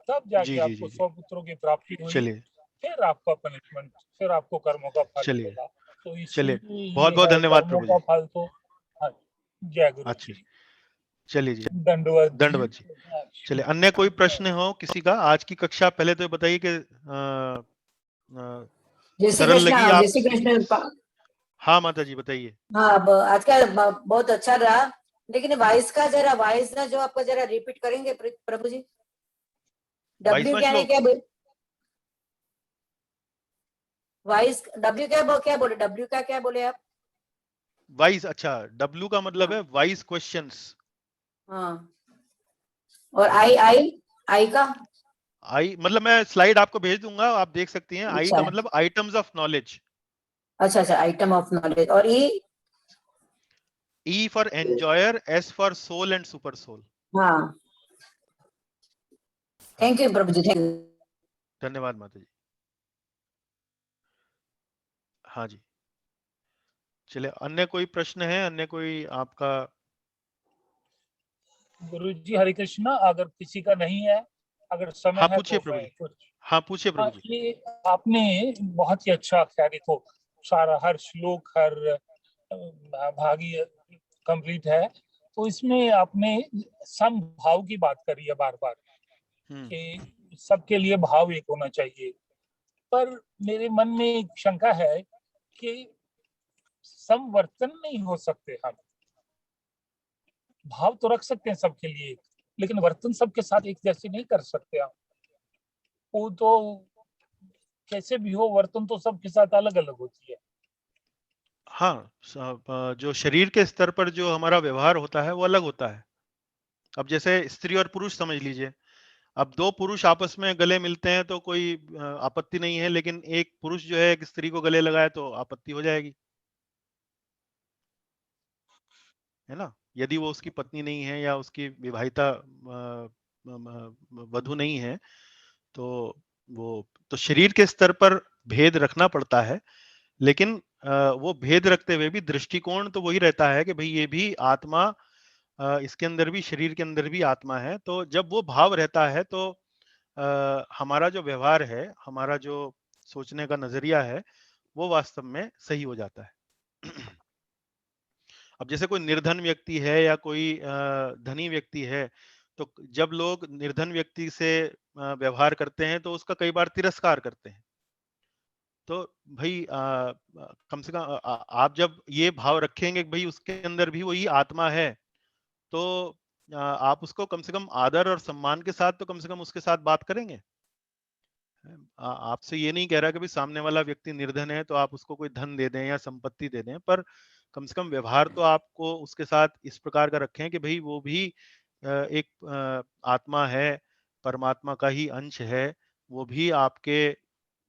तब जी जाके जी आपको जी जी 100 पुत्रों की प्राप्ति हुई, चलिए फिर आपका पनिशमेंट, फिर आपको कर्मों का फल चलिए मिलेगा। तो चलिए इसीलिए बहुत ये बहुत है धन्यवाद कर्मों प्रभु का जी। फल। तो हाँ, जय गुरु अच्छा जी, चलिए जी दंडवत जी। दंडवत जी। चलिए अन्य कोई प्रश्न हो किसी का आज की कक्षा, पहले तो बताइए कि जय श्री सरल कृष्ण, लगी जय आप? श्री कृष्ण। हाँ माता जी बताइए। हाँ, अब आज का बहुत अच्छा रहा, लेकिन वॉइस का जरा वॉइस ना जो आपका जरा रिपीट करेंगे प्रभु जी। डब्ल्यू 22वां क्या है, श्लोक। क्या वॉइस डब्ल्यू क्या बोले, डब्ल्यू का क्या बोले आप? वाइस, अच्छा डब्ल्यू का मतलब हाँ है वाइस क्वेश्चंस। हाँ, और आई आई आई का? आई मतलब मैं स्लाइड आपको भेज दूंगा, आप देख सकती हैं। आई अच्छा का मतलब आइटम्स ऑफ नॉलेज। अच्छा अच्छा, आइटम ऑफ नॉलेज। और E? E for enjoyer, S for soul and super soul. हाँ, हाँ थैंक यू प्रभु जी, थैंक यू। धन्यवाद माता जी। हाँ जी चलिए अन्य कोई प्रश्न है, अन्य कोई आपका? गुरु जी हरे कृष्णा, अगर किसी का नहीं है, अगर समय हाँ है पूछिए तो प्रभु मैं जी। कुछ। हाँ पूछिए हाँ, प्रभु जी। ये आपने बहुत ही अच्छा खैर तो सारा हर श्लोक हर भागी कंप्लीट है। तो इसमें आपने समभाव की बात करी है बार बार कि सबके लिए भाव एक होना चाहिए, पर मेरे मन में एक शंका है कि समवर्तन नहीं हो सकते हम। भाव तो रख सकते हैं सबके लिए, लेकिन वर्तन सबके साथ एक जैसे नहीं कर सकते हम। वो तो कैसे भी हो, वर्तन तो सबके साथ अलग अलग होती है। हाँ जो शरीर के स्तर पर जो हमारा व्यवहार होता है वो अलग होता है। अब जैसे स्त्री और पुरुष समझ लीजिए, अब दो पुरुष आपस में गले मिलते हैं तो कोई आपत्ति नहीं है, लेकिन एक पुरुष जो है एक स्त्री को गले लगाए तो आपत्ति हो जाएगी, है ना। यदि वो उसकी पत्नी नहीं है या उसकी विवाहिता वधु नहीं है तो वो तो शरीर के स्तर पर भेद रखना पड़ता है। लेकिन वो भेद रखते हुए भी दृष्टिकोण तो वही रहता है कि भाई ये भी आत्मा, इसके अंदर भी, शरीर के अंदर भी आत्मा है। तो जब वो भाव रहता है तो हमारा जो व्यवहार है, हमारा जो सोचने का नजरिया है, वो वास्तव में सही हो जाता है। अब जैसे कोई निर्धन व्यक्ति है या कोई धनी व्यक्ति है, तो जब लोग निर्धन व्यक्ति से व्यवहार करते हैं तो उसका कई बार तिरस्कार करते हैं। तो भाई कम से कम आप जब ये भाव रखेंगे कि भाई उसके अंदर भी वही आत्मा है, तो आप उसको कम से कम आदर और सम्मान के साथ तो कम से कम उसके साथ बात करेंगे। आपसे ये नहीं कह रहा कि भाई सामने वाला व्यक्ति निर्धन है तो आप उसको कोई धन दे दें या संपत्ति दे दें, पर कम से कम व्यवहार तो आपको उसके साथ इस प्रकार का रखें कि भाई वो भी एक आत्मा है, परमात्मा का ही अंश है, वो भी आपके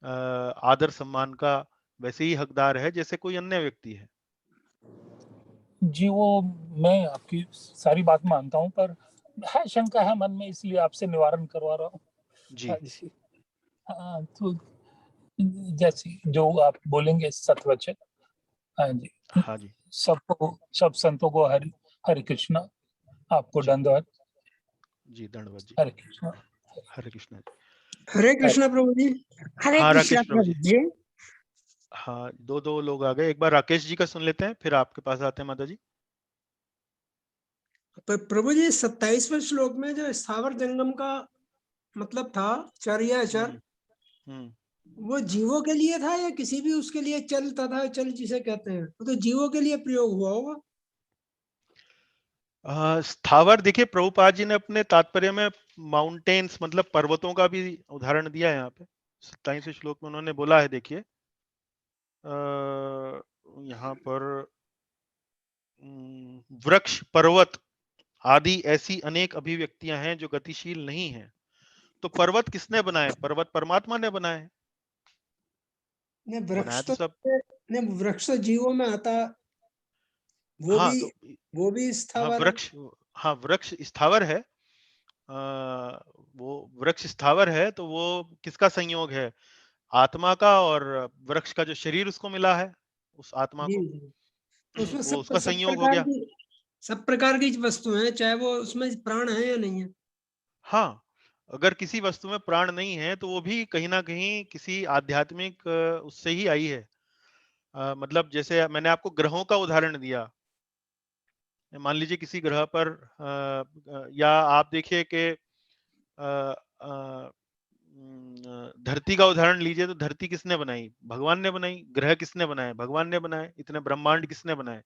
आदर सम्मान का वैसे ही हकदार है जैसे कोई अन्य व्यक्ति है। जी, वो मैं आपकी सारी बात मानता हूँ, पर है शंका है मन में, इसलिए आपसे निवारण करवा रहा हूँ। जी हाँ जी। हाँ, तो जैसे जो आप बोलेंगे सत्वचन। हाँ जी। हाँ जी सबको, सब संतों को हरि हरे कृष्णा, आपको जी दंडवत। जी दंडवत जी। हरे कृष्णा। हरे कृष्णा जी। हरे कृष्णा प्रभु जी। हरे हाँ कृष्णा राकेश प्रभु प्रभु जी। जी। हाँ, दो लोग आ गए, एक बार राकेश जी का सुन लेते हैं फिर आपके पास आते हैं माता जी। प्रभु जी 27वें श्लोक में जो स्थावर जंगम का मतलब था, चर या अचर, वो जीवों के लिए था या किसी भी उसके लिए? चल तथा चल जिसे कहते हैं, तो जीवों के लिए प्रयोग हुआ होगा। स्थावर देखिए, प्रभुपाद जी ने अपने तात्पर्य में माउंटेन्स मतलब पर्वतों का भी उदाहरण दिया है यहाँ पे 27वें श्लोक में। उन्होंने बोला है, देखिए यहाँ पर वृक्ष, पर्वत आदि ऐसी अनेक अभिव्यक्तियां हैं जो गतिशील नहीं हैं। तो पर्वत किसने बनाए? पर्वत परमात्मा ने बनाए। ने बनाया वृक्ष तो तो सब। ने वृक्ष तो जीवों में आता, वो हाँ भी तो वो भी हाँ स्थावर है। हाँ वृक्ष स्थावर है। वो वृक्ष स्थावर है तो वो किसका संयोग है? आत्मा का, और वृक्ष का जो शरीर उसको मिला है, उस आत्मा जी को, जी। तो उसमें वो उसका सब संयोग हो प्रकार गया। की, सब प्रकार की वस्तु हैं, चाहे वो उसमें प्राण है या नहीं है। हाँ, अगर किसी वस्तु में प्राण नहीं है तो वो भी कहीं ना कहीं किसी आध्यात्मिक उससे ही आई है। मतलब जैसे मैंने आपको ग्रहों का उदाहरण दिया, मान लीजिए किसी ग्रह पर या आप देखिए कि धरती का उदाहरण लीजिए, तो धरती किसने बनाई? भगवान ने बनाई। ग्रह किसने बनाए? भगवान ने बनाए। इतने ब्रह्मांड किसने बनाए?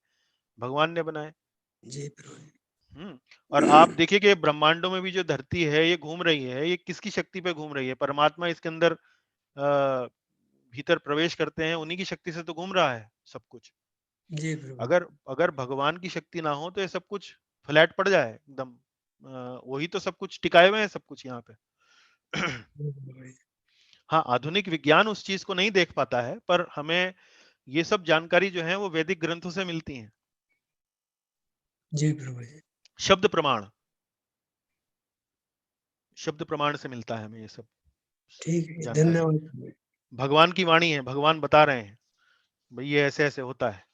भगवान ने बनाए। जी प्रभु। और आप देखिए कि ब्रह्मांडों में भी जो धरती है ये घूम रही है, ये किसकी शक्ति पे घूम रही है? परमात्मा इसके अंदर भीतर प्रवेश करते हैं, उन्हीं की शक्ति से तो घूम रहा है सब कुछ। जी प्रभु। अगर अगर भगवान की शक्ति ना हो तो ये सब कुछ फ्लैट पड़ जाए एकदम। वही तो सब कुछ टिकाए हुए हैं, सब कुछ यहाँ पे। हाँ, आधुनिक विज्ञान उस चीज को नहीं देख पाता है, पर हमें ये सब जानकारी जो है वो वैदिक ग्रंथों से मिलती है। जी प्रभु। शब्द प्रमाण, शब्द प्रमाण से मिलता है हमें ये सब ठीक है, जानकारी। धन्यवाद। भगवान की वाणी है, भगवान बता रहे हैं भाई ये ऐसे ऐसे होता है।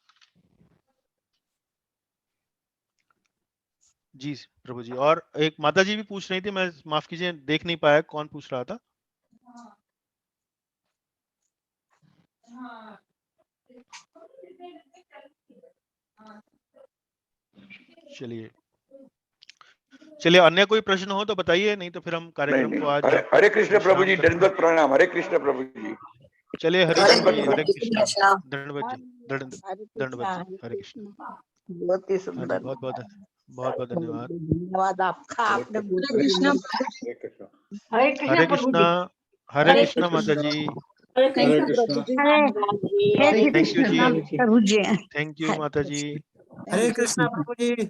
जी प्रभु जी। और एक माता जी भी पूछ रही थी, मैं माफ कीजिए देख नहीं पाया कौन पूछ रहा था। चलिए चलिए, अन्य कोई प्रश्न हो तो बताइए, नहीं तो फिर हम कार्यक्रम को आज हरे कृष्ण प्रभु जी, विश्राम करते हैं। दंडवत प्रणाम। हरे कृष्ण प्रभु जी। चलिए हरे हरे कृष्ण जी, हरे कृष्ण। कृष्ण, दंडवत जी, दंडवत जी, हरे हरे कृष्ण। बहुत ही हाँ जी, सुंदर। बहुत बहुत धन्यवाद। धन्यवाद आपका, आपने बहुत हरे ही कृष्ण। हरे कृष्णा, हरे कृष्णा माता जी। हरे कृष्ण। हरे थैंक यू जी, कृष्ण प्रभु जी। थैंक यू माता जी। हरे कृष्णा प्रभु जी।